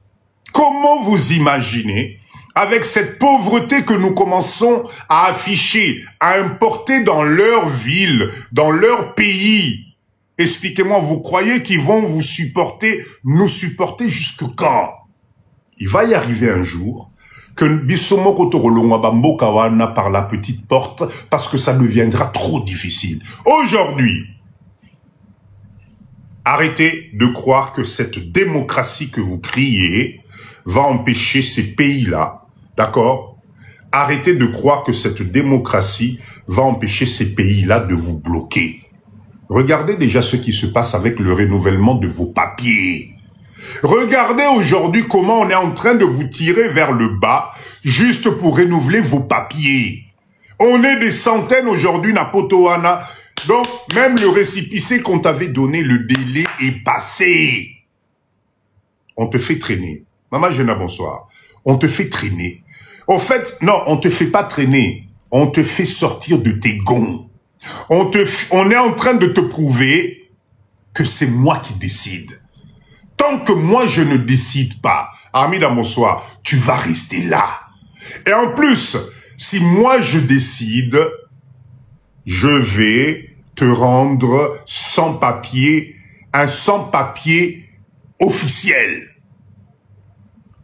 Comment vous imaginez, avec cette pauvreté que nous commençons à afficher, à importer dans leur ville, dans leur pays, expliquez-moi, vous croyez qu'ils vont vous supporter, nous supporter jusque quand? Il va y arriver un jour que Bissomo Kotorolongwa Bambokawana par la petite porte parce que ça deviendra trop difficile. Aujourd'hui, Arrêtez de croire que cette démocratie que vous criez va empêcher ces pays-là, d'accord? Arrêtez de croire que cette démocratie va empêcher ces pays-là de vous bloquer. Regardez déjà ce qui se passe avec le renouvellement de vos papiers. Regardez aujourd'hui comment on est en train de vous tirer vers le bas juste pour renouveler vos papiers. On est des centaines aujourd'hui, Napotoana. Donc, même le récépissé qu'on t'avait donné, le délai est passé. On te fait traîner. Maman Jenna, bonsoir. On te fait traîner. En fait, non, on te fait pas traîner. On te fait sortir de tes gonds. On est en train de te prouver que c'est moi qui décide. Tant que moi, je ne décide pas, Amida, bonsoir, tu vas rester là. Et en plus, si moi je décide, je vais te rendre sans papier, un sans-papier officiel.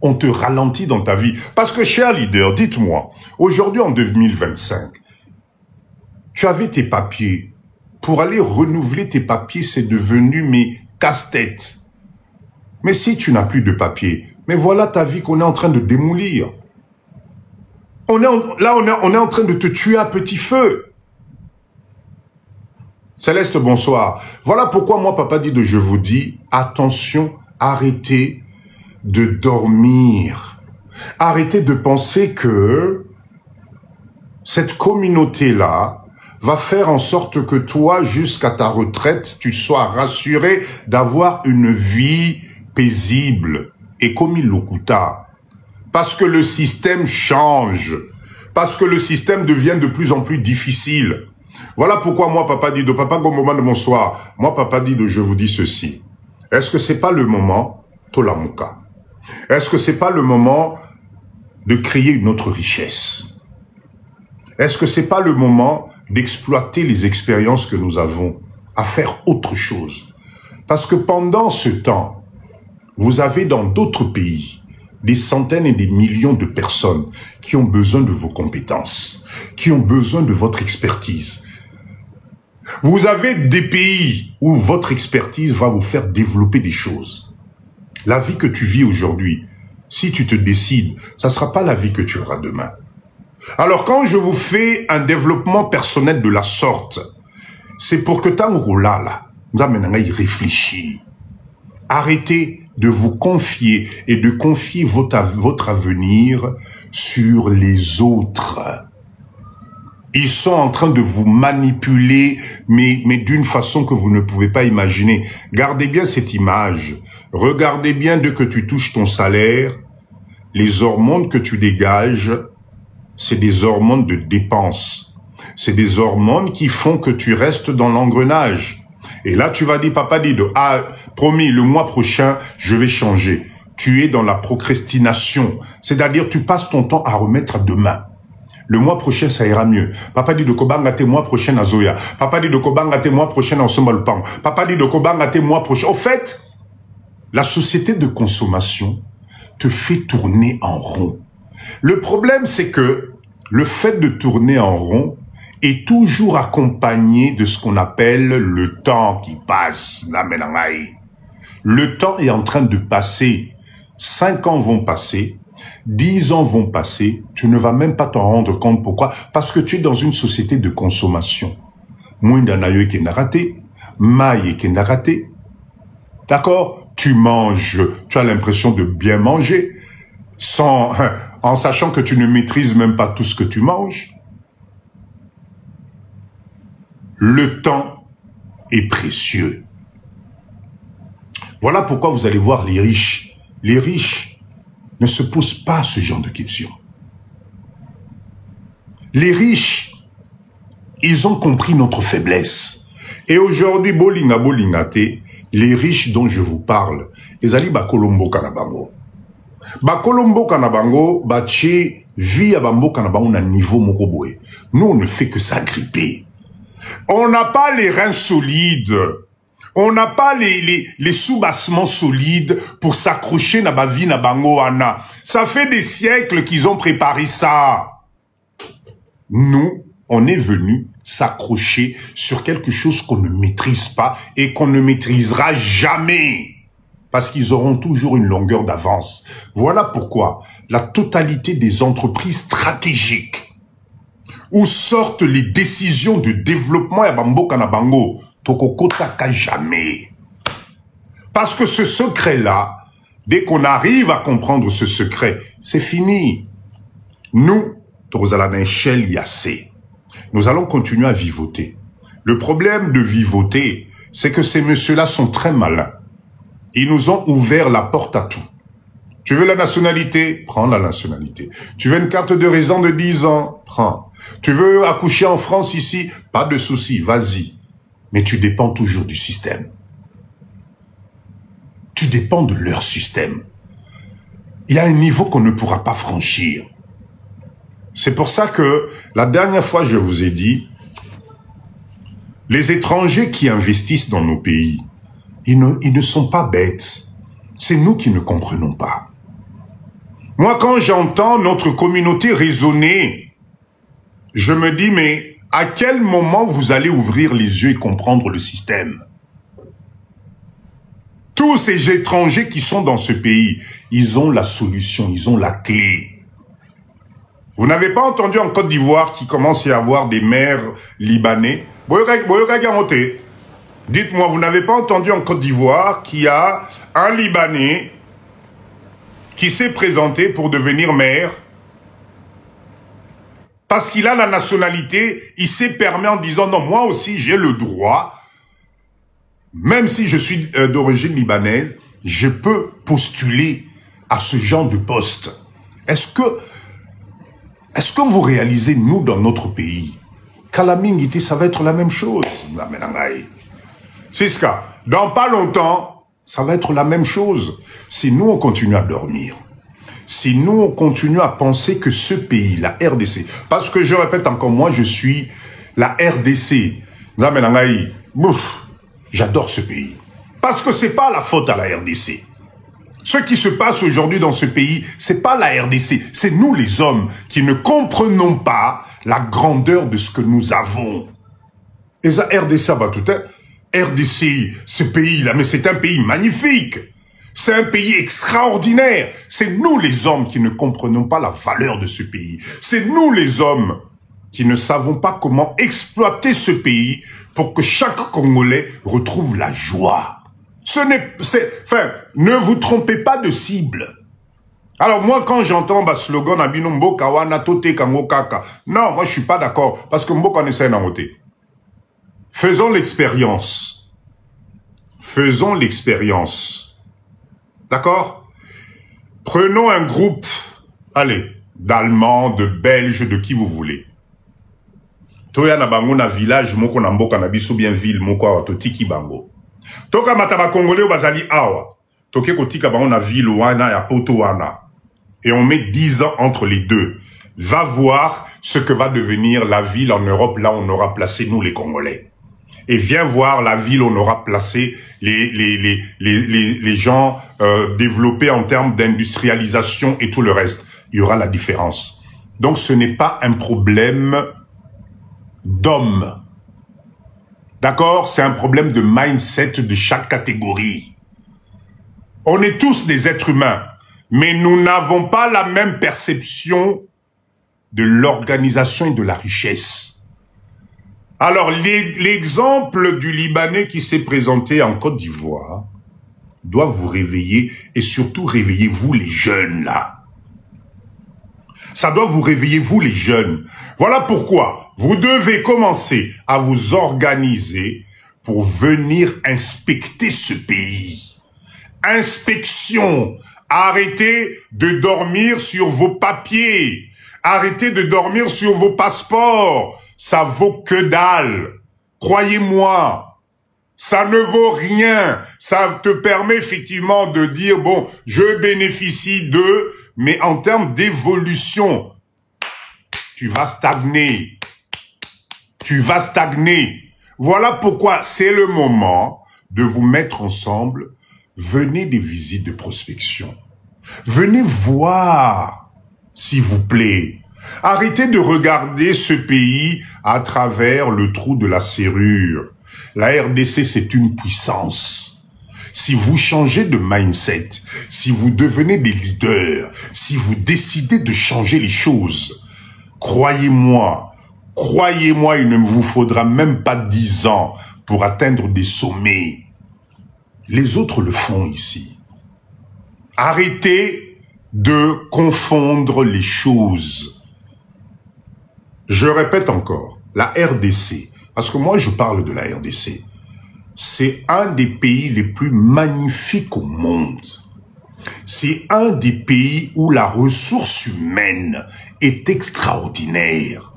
On te ralentit dans ta vie. Parce que, cher leader, dites-moi, aujourd'hui en 2025, tu avais tes papiers. Pour aller renouveler tes papiers, c'est devenu mes casse-tête. Mais si tu n'as plus de papiers, mais voilà ta vie qu'on est en train de démolir. On est en train de te tuer à petit feu. Céleste, bonsoir. Voilà pourquoi moi, Papa Dido, je vous dis, attention, arrêtez de dormir. Arrêtez de penser que cette communauté-là va faire en sorte que toi, jusqu'à ta retraite, tu sois rassuré d'avoir une vie paisible et comme il le coûta. Parce que le système change. Parce que le système devient de plus en plus difficile. Voilà pourquoi moi, Papa Dido, Papa Gomoma de bonsoir, moi, Papa Dido, je vous dis ceci. Est-ce que c'est pas le moment, Tolamuka? Est-ce que c'est pas le moment de créer une autre richesse? Est-ce que c'est pas le moment d'exploiter les expériences que nous avons à faire autre chose? Parce que pendant ce temps, vous avez dans d'autres pays des centaines et des millions de personnes qui ont besoin de vos compétences, qui ont besoin de votre expertise. Vous avez des pays où votre expertise va vous faire développer des choses. La vie que tu vis aujourd'hui, si tu te décides, ça ne sera pas la vie que tu auras demain. Alors quand je vous fais un développement personnel de la sorte, c'est pour que Tangoulala, vous amenez y réfléchir. Arrêtez de vous confier et de confier votre avenir sur les autres. Ils sont en train de vous manipuler, mais d'une façon que vous ne pouvez pas imaginer. Gardez bien cette image. Regardez bien dès que tu touches ton salaire, les hormones que tu dégages, c'est des hormones de dépenses. C'est des hormones qui font que tu restes dans l'engrenage. Et là, tu vas dire, Papa Dido, ah, promis, le mois prochain, je vais changer. Tu es dans la procrastination. C'est-à-dire, tu passes ton temps à remettre à demain. Le mois prochain, ça ira mieux. Papa Dido, Kobangate, mois prochain à Zoya. Papa Dido, Kobangate, mois prochain à Sombalpan. Papa Dido, Kobangate, mois prochain. Au fait, la société de consommation te fait tourner en rond. Le problème, c'est que le fait de tourner en rond est toujours accompagné de ce qu'on appelle le temps qui passe. Le temps est en train de passer. 5 ans vont passer, 10 ans vont passer, tu ne vas même pas t'en rendre compte. Pourquoi? Parce que tu es dans une société de consommation. D'accord? Tu manges, tu as l'impression de bien manger, en sachant que tu ne maîtrises même pas tout ce que tu manges. Le temps est précieux. Voilà pourquoi vous allez voir les riches. Les riches ne se posent pas ce genre de questions. Les riches, ils ont compris notre faiblesse. Et aujourd'hui, bolingate, les riches dont je vous parle, ils allaient bakolombo kanabango. Bakolombo kanabango, bachi, vie à bambo kanabango na niveau mokoboé. Nous, on ne fait que s'agripper. On n'a pas les reins solides. On n'a pas les soubassements solides pour s'accrocher na bavi na bango ana. Ça fait des siècles qu'ils ont préparé ça. Nous, on est venu s'accrocher sur quelque chose qu'on ne maîtrise pas et qu'on ne maîtrisera jamais. Parce qu'ils auront toujours une longueur d'avance. Voilà pourquoi la totalité des entreprises stratégiques où sortent les décisions de développement à Bambo Kanabango, Tokokotaka jamais. Parce que ce secret-là, dès qu'on arrive à comprendre ce secret, c'est fini. Nous, nous allons continuer à vivoter. Le problème de vivoter, c'est que ces messieurs-là sont très malins. Ils nous ont ouvert la porte à tout. Tu veux la nationalité? Prends la nationalité. Tu veux une carte de résident de 10 ans? Prends. Tu veux accoucher en France ici? Pas de souci, vas-y. Mais tu dépends toujours du système. Tu dépends de leur système. Il y a un niveau qu'on ne pourra pas franchir. C'est pour ça que la dernière fois, je vous ai dit, les étrangers qui investissent dans nos pays, ils ne sont pas bêtes. C'est nous qui ne comprenons pas. Moi, quand j'entends notre communauté raisonner, je me dis, mais à quel moment vous allez ouvrir les yeux et comprendre le système? Tous ces étrangers qui sont dans ce pays, ils ont la solution, ils ont la clé. Vous n'avez pas entendu en Côte d'Ivoire qu'il commence à y avoir des maires libanais? Dites-moi, vous n'avez pas entendu en Côte d'Ivoire qu'il y a un Libanais qui s'est présenté pour devenir maire? Parce qu'il a la nationalité, il s'est permis en disant, non, moi aussi j'ai le droit, même si je suis d'origine libanaise, je peux postuler à ce genre de poste. Est-ce que vous réalisez, nous, dans notre pays, qu'à la Mingiti, ça va être la même chose? C'est ce cas. Dans pas longtemps, ça va être la même chose. Si nous, on continue à dormir, si nous, on continue à penser que ce pays, la RDC, parce que je répète encore, moi, je suis la RDC. J'adore ce pays. Parce que c'est pas la faute à la RDC. Ce qui se passe aujourd'hui dans ce pays, c'est pas la RDC, c'est nous les hommes qui ne comprenons pas la grandeur de ce que nous avons. Et ça, RDC, bah, tout est, RDC, ce pays-là, mais c'est un pays magnifique. C'est un pays extraordinaire. C'est nous les hommes qui ne comprenons pas la valeur de ce pays. C'est nous les hommes qui ne savons pas comment exploiter ce pays pour que chaque Congolais retrouve la joie. Ne vous trompez pas de cible. Alors moi, quand j'entends slogan Abino Mboka wana tote kango kaka, non, moi je suis pas d'accord parce que Mboka ne sait pas. Faisons l'expérience. Faisons l'expérience. D'accord? Prenons un groupe, allez, d'Allemands, de Belges, de qui vous voulez. Toya na bango na village moko na Mboka na biso bien ville moko awa totiki bango. Toka mataba congolais au bazali awa. Toke kotika bango na ville wana ya poto wana. Et on met 10 ans entre les deux. Va voir ce que va devenir la ville en Europe, là on aura placé nous les Congolais. Et viens voir la ville où on aura placé les gens développés en termes d'industrialisation et tout le reste. Il y aura la différence. Donc ce n'est pas un problème d'homme. D'accord? C'est un problème de mindset de chaque catégorie. On est tous des êtres humains, mais nous n'avons pas la même perception de l'organisation et de la richesse. Alors, l'exemple du Libanais qui s'est présenté en Côte d'Ivoire doit vous réveiller et surtout réveiller vous les jeunes là. Ça doit vous réveiller vous les jeunes. Voilà pourquoi vous devez commencer à vous organiser pour venir inspecter ce pays. Inspection. Arrêtez de dormir sur vos papiers. Arrêtez de dormir sur vos passeports. Ça vaut que dalle. Croyez-moi. Ça ne vaut rien. Ça te permet effectivement de dire, bon, je bénéficie d'eux, mais en termes d'évolution, tu vas stagner. Tu vas stagner. Voilà pourquoi c'est le moment de vous mettre ensemble. Venez des visites de prospection. Venez voir, s'il vous plaît. Arrêtez de regarder ce pays à travers le trou de la serrure. La RDC, c'est une puissance. Si vous changez de mindset, si vous devenez des leaders, si vous décidez de changer les choses, croyez-moi, il ne vous faudra même pas 10 ans pour atteindre des sommets. Les autres le font ici. Arrêtez de confondre les choses. Je répète encore, la RDC, parce que moi je parle de la RDC, c'est un des pays les plus magnifiques au monde. C'est un des pays où la ressource humaine est extraordinaire.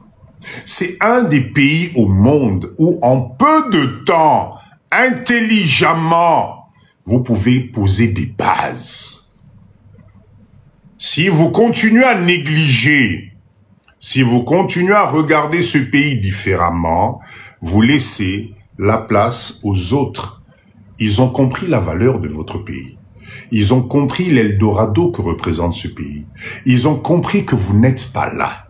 C'est un des pays au monde où en peu de temps, intelligemment, vous pouvez poser des bases. Si vous continuez à négliger, si vous continuez à regarder ce pays différemment, vous laissez la place aux autres. Ils ont compris la valeur de votre pays. Ils ont compris l'Eldorado que représente ce pays. Ils ont compris que vous n'êtes pas là.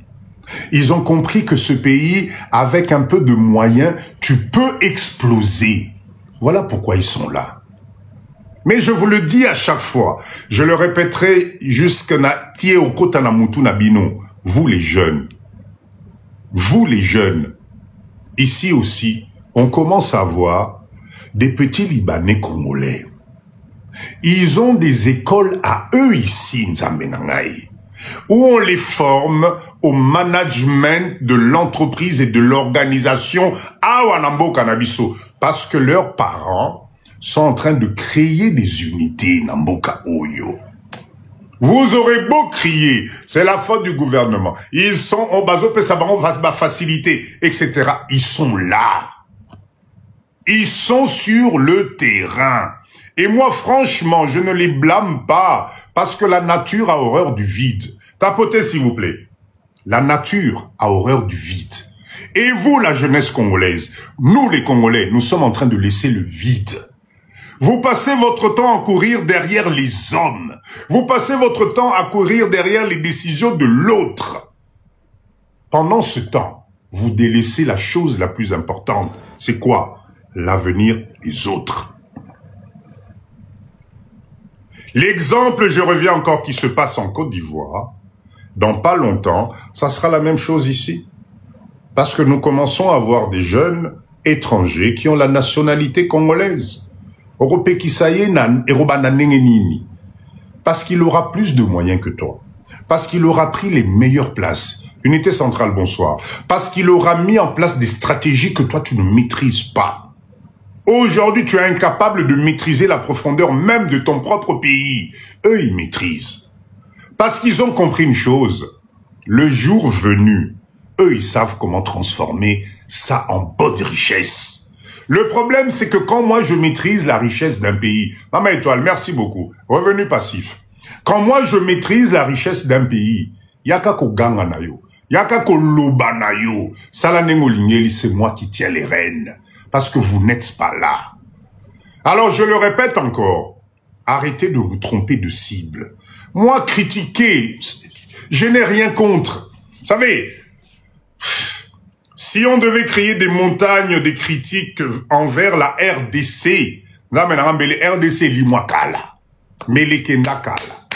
Ils ont compris que ce pays, avec un peu de moyens, tu peux exploser. Voilà pourquoi ils sont là. Mais je vous le dis à chaque fois, je le répéterai jusqu'à tie au kota na mutu na bino. Vous les jeunes, ici aussi, on commence à voir des petits Libanais congolais. Ils ont des écoles à eux ici, Nzambenangaï, où on les forme au management de l'entreprise et de l'organisation à Wanambo Cannabiso, parce que leurs parents sont en train de créer des unités Namboka Oyo. Vous aurez beau crier, c'est la faute du gouvernement. Ils sont au bazo pesabaron va faciliter, etc. Ils sont là. Ils sont sur le terrain. Et moi, franchement, je ne les blâme pas, parce que la nature a horreur du vide. Tapotez, s'il vous plaît. La nature a horreur du vide. Et vous, la jeunesse congolaise, nous les Congolais, nous sommes en train de laisser le vide. Vous passez votre temps à courir derrière les hommes. Vous passez votre temps à courir derrière les décisions de l'autre. Pendant ce temps, vous délaissez la chose la plus importante. C'est quoi? L'avenir des autres. L'exemple, je reviens encore, qui se passe en Côte d'Ivoire, dans pas longtemps, ça sera la même chose ici. Parce que nous commençons à voir des jeunes étrangers qui ont la nationalité congolaise. Parce qu'il aura plus de moyens que toi. Parce qu'il aura pris les meilleures places. Unité centrale, bonsoir. Parce qu'il aura mis en place des stratégies que toi, tu ne maîtrises pas. Aujourd'hui, tu es incapable de maîtriser la profondeur même de ton propre pays. Eux, ils maîtrisent. Parce qu'ils ont compris une chose. Le jour venu, eux, ils savent comment transformer ça en bonne richesse. Le problème, c'est que quand moi, je maîtrise la richesse d'un pays, Maman Étoile, merci beaucoup. Revenu passif. Quand moi, je maîtrise la richesse d'un pays, yaka ko ganga na yo, yaka ko loba na yo, salanengo lingeli, c'est moi qui tiens les rênes. Parce que vous n'êtes pas là. Alors, je le répète encore, arrêtez de vous tromper de cible. Moi, critiquer, je n'ai rien contre. Vous savez, si on devait créer des montagnes de critiques envers la RDC, RDC limwakala, melekendakala.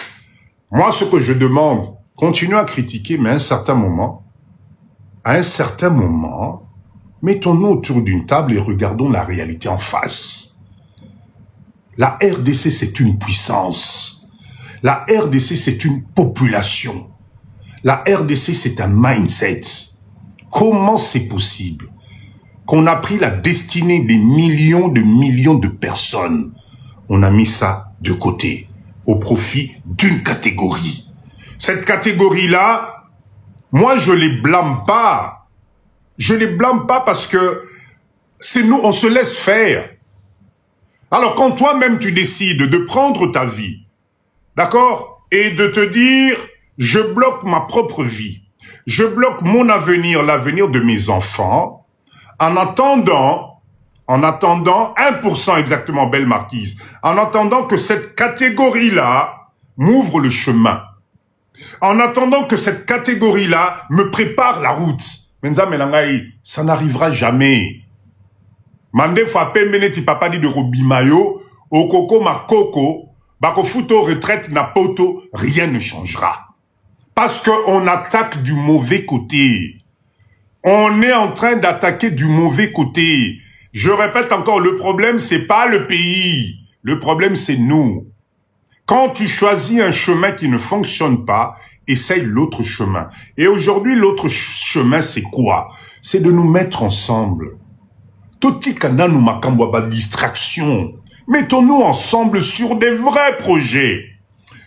Moi, ce que je demande, continuez à critiquer, mais à un certain moment, mettons-nous autour d'une table et regardons la réalité en face. La RDC, c'est une puissance. La RDC, c'est une population. La RDC, c'est un mindset. Comment c'est possible qu'on a pris la destinée des millions de personnes, on a mis ça de côté, au profit d'une catégorie. Cette catégorie-là, moi, je les blâme pas. Je les blâme pas parce que c'est nous, on se laisse faire. Alors, quand toi-même, tu décides de prendre ta vie, d'accord, et de te dire, je bloque ma propre vie, je bloque mon avenir, l'avenir de mes enfants, en attendant 1% exactement, belle marquise, en attendant que cette catégorie-là m'ouvre le chemin. En attendant que cette catégorie-là me prépare la route. Menza Melangai, ça n'arrivera jamais. Mande Fapé Meneti Papa dit de Robimayo, Okoko Makoko, Bako Futo retraite Napoto, rien ne changera. Parce qu'on attaque du mauvais côté. On est en train d'attaquer du mauvais côté. Je répète encore, le problème, c'est pas le pays. Le problème, c'est nous. Quand tu choisis un chemin qui ne fonctionne pas, essaye l'autre chemin. Et aujourd'hui, l'autre chemin, c'est quoi? C'est de nous mettre ensemble. Totikana nous makambwa distraction. Mettons-nous ensemble sur des vrais projets.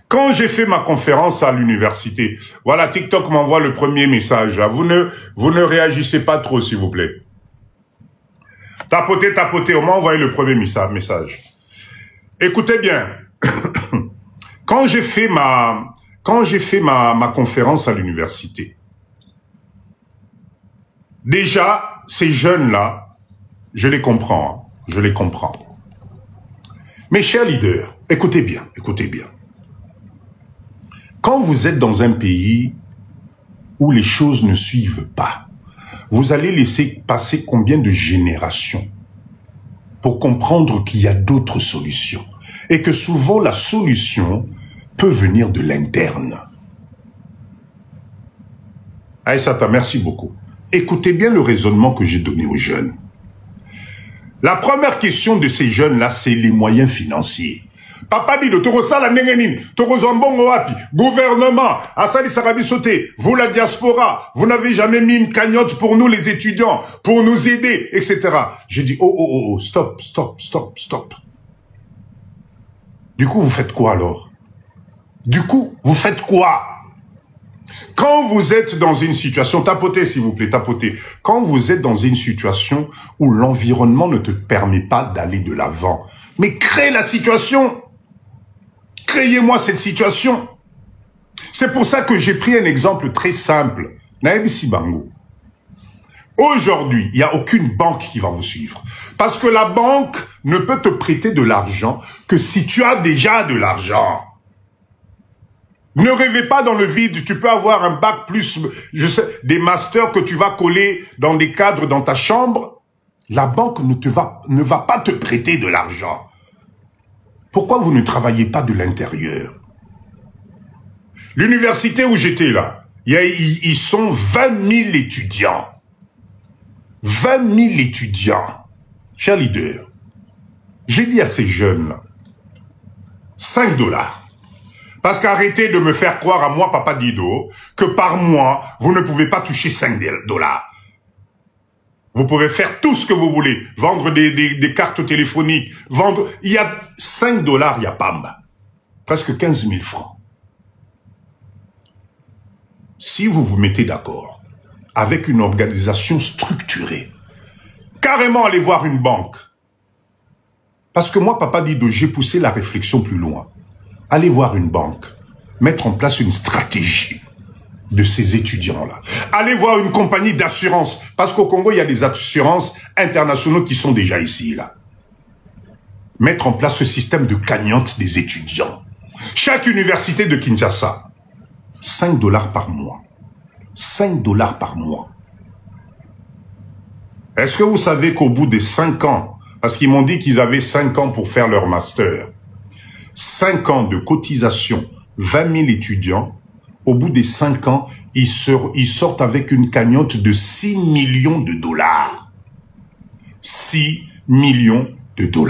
Quand j'ai fait ma conférence à l'université, voilà, TikTok m'envoie le premier message. Là. Vous ne réagissez pas trop, s'il vous plaît. Tapotez, on m'a envoyé le premier message. Écoutez bien. Quand j'ai fait ma conférence à l'université, déjà, ces jeunes-là, je les comprends, je les comprends. Mes chers leaders, écoutez bien. Quand vous êtes dans un pays où les choses ne suivent pas, vous allez laisser passer combien de générations pour comprendre qu'il y a d'autres solutions et que souvent la solution peut venir de l'interne. Aïssata, merci beaucoup. Écoutez bien le raisonnement que j'ai donné aux jeunes. La première question de ces jeunes-là, c'est les moyens financiers. Papa dit de Torosala Nengenin, Torozambongo Wapi, gouvernement, Asali Sarabi Soté, vous la diaspora, vous n'avez jamais mis une cagnotte pour nous les étudiants, pour nous aider, etc. J'ai dit, oh, stop. Du coup, vous faites quoi alors? Quand vous êtes dans une situation, tapotez s'il vous plaît, tapotez. Quand vous êtes dans une situation où l'environnement ne te permet pas d'aller de l'avant, mais créez la situation. Créez-moi cette situation. C'est pour ça que j'ai pris un exemple très simple. Naebi Bango. Aujourd'hui, il n'y a aucune banque qui va vous suivre. Parce que la banque ne peut te prêter de l'argent que si tu as déjà de l'argent. Ne rêvez pas dans le vide, tu peux avoir un bac plus, je sais, des masters que tu vas coller dans des cadres dans ta chambre. La banque ne va pas te prêter de l'argent. Pourquoi vous ne travaillez pas de l'intérieur? L'université où j'étais là, ils sont 20 000 étudiants. 20 000 étudiants. Cher leader, j'ai dit à ces jeunes-là, 5 $. Parce qu'arrêtez de me faire croire à moi, Papa Dido, que par mois, vous ne pouvez pas toucher 5 $. Vous pouvez faire tout ce que vous voulez. Vendre des cartes téléphoniques, vendre... Il y a 5 $, il y a Pamba. Presque 15 000 francs. Si vous vous mettez d'accord avec une organisation structurée, carrément aller voir une banque. Parce que moi, Papa Dido, j'ai poussé la réflexion plus loin. Allez voir une banque, mettre en place une stratégie de ces étudiants-là. Allez voir une compagnie d'assurance, parce qu'au Congo, il y a des assurances internationaux qui sont déjà ici, là. Mettre en place ce système de cagnotte des étudiants. Chaque université de Kinshasa, 5 $ par mois. 5 $ par mois. Est-ce que vous savez qu'au bout des 5 ans, parce qu'ils m'ont dit qu'ils avaient 5 ans pour faire leur master, 5 ans de cotisation, 20 000 étudiants, au bout des 5 ans, ils sortent avec une cagnotte de 6 millions de $. 6 millions de $.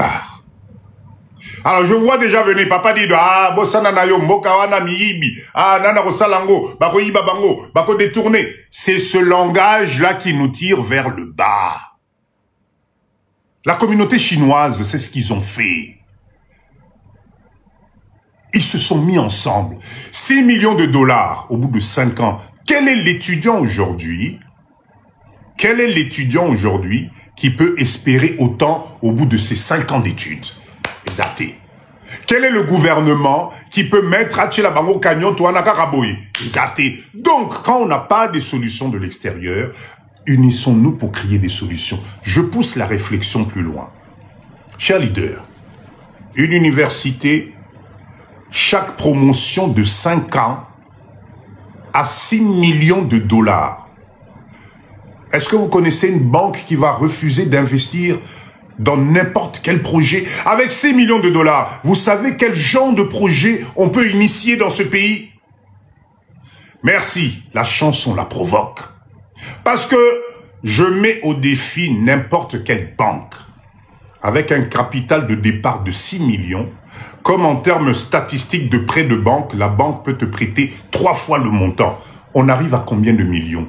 Alors, je vois déjà venir, Papa dit, ah, bossana na yo, mokawana miibi, ah, nana rosalango, bako yiba bango, bako détourner. C'est ce langage-là qui nous tire vers le bas. La communauté chinoise, c'est ce qu'ils ont fait. Ils se sont mis ensemble. 6 millions de $ au bout de 5 ans. Quel est l'étudiant aujourd'hui? Quel est l'étudiant aujourd'hui qui peut espérer autant au bout de ces 5 ans d'études? Exacté. Quel est le gouvernement qui peut mettre à Tchilabango Canyon, Touanaka Raboye? Exacté. Donc, quand on n'a pas de solutions de l'extérieur, unissons-nous pour créer des solutions. Je pousse la réflexion plus loin. Chers leaders, une université, chaque promotion de 5 ans à 6 millions de dollars. Est-ce que vous connaissez une banque qui va refuser d'investir dans n'importe quel projet avec 6 millions de dollars? Vous savez quel genre de projet on peut initier dans ce pays? Merci, la chance on la provoque. Parce que je mets au défi n'importe quelle banque avec un capital de départ de 6 millions, comme en termes statistiques de prêt de banque, la banque peut te prêter 3 fois le montant. On arrive à combien de millions?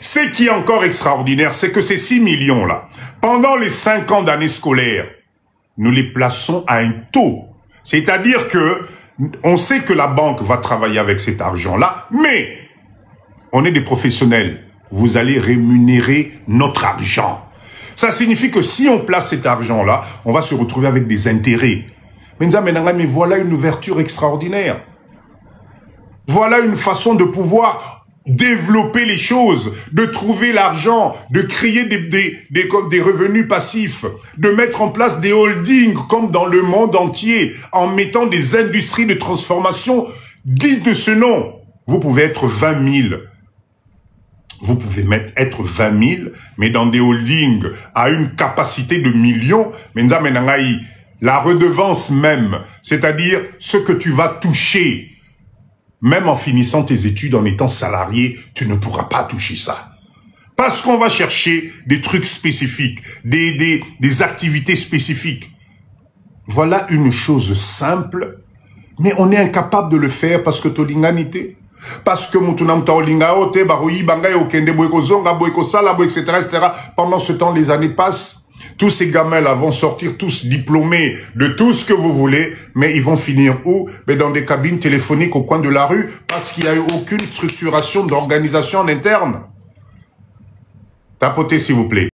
Ce qui est encore extraordinaire, c'est que ces 6 millions-là, pendant les 5 ans d'année scolaire, nous les plaçons à un taux. C'est-à-dire que on sait que la banque va travailler avec cet argent-là, mais on est des professionnels. Vous allez rémunérer notre argent. Ça signifie que si on place cet argent-là, on va se retrouver avec des intérêts. Mais voilà une ouverture extraordinaire. Voilà une façon de pouvoir développer les choses, de trouver l'argent, de créer des revenus passifs, de mettre en place des holdings comme dans le monde entier, en mettant des industries de transformation dignes de ce nom. Vous pouvez être 20 000. Vous pouvez être 20 000, mais dans des holdings à une capacité de millions. La redevance même, c'est-à-dire ce que tu vas toucher, même en finissant tes études, en étant salarié, tu ne pourras pas toucher ça. Parce qu'on va chercher des trucs spécifiques, des activités spécifiques. Voilà une chose simple, mais on est incapable de le faire parce que tolinganité. Parce que etc. Pendant ce temps, les années passent. Tous ces gamins-là vont sortir tous diplômés de tout ce que vous voulez, mais ils vont finir où? Mais dans des cabines téléphoniques au coin de la rue, parce qu'il n'y a eu aucune structuration d'organisation en interne. Tapotez, s'il vous plaît.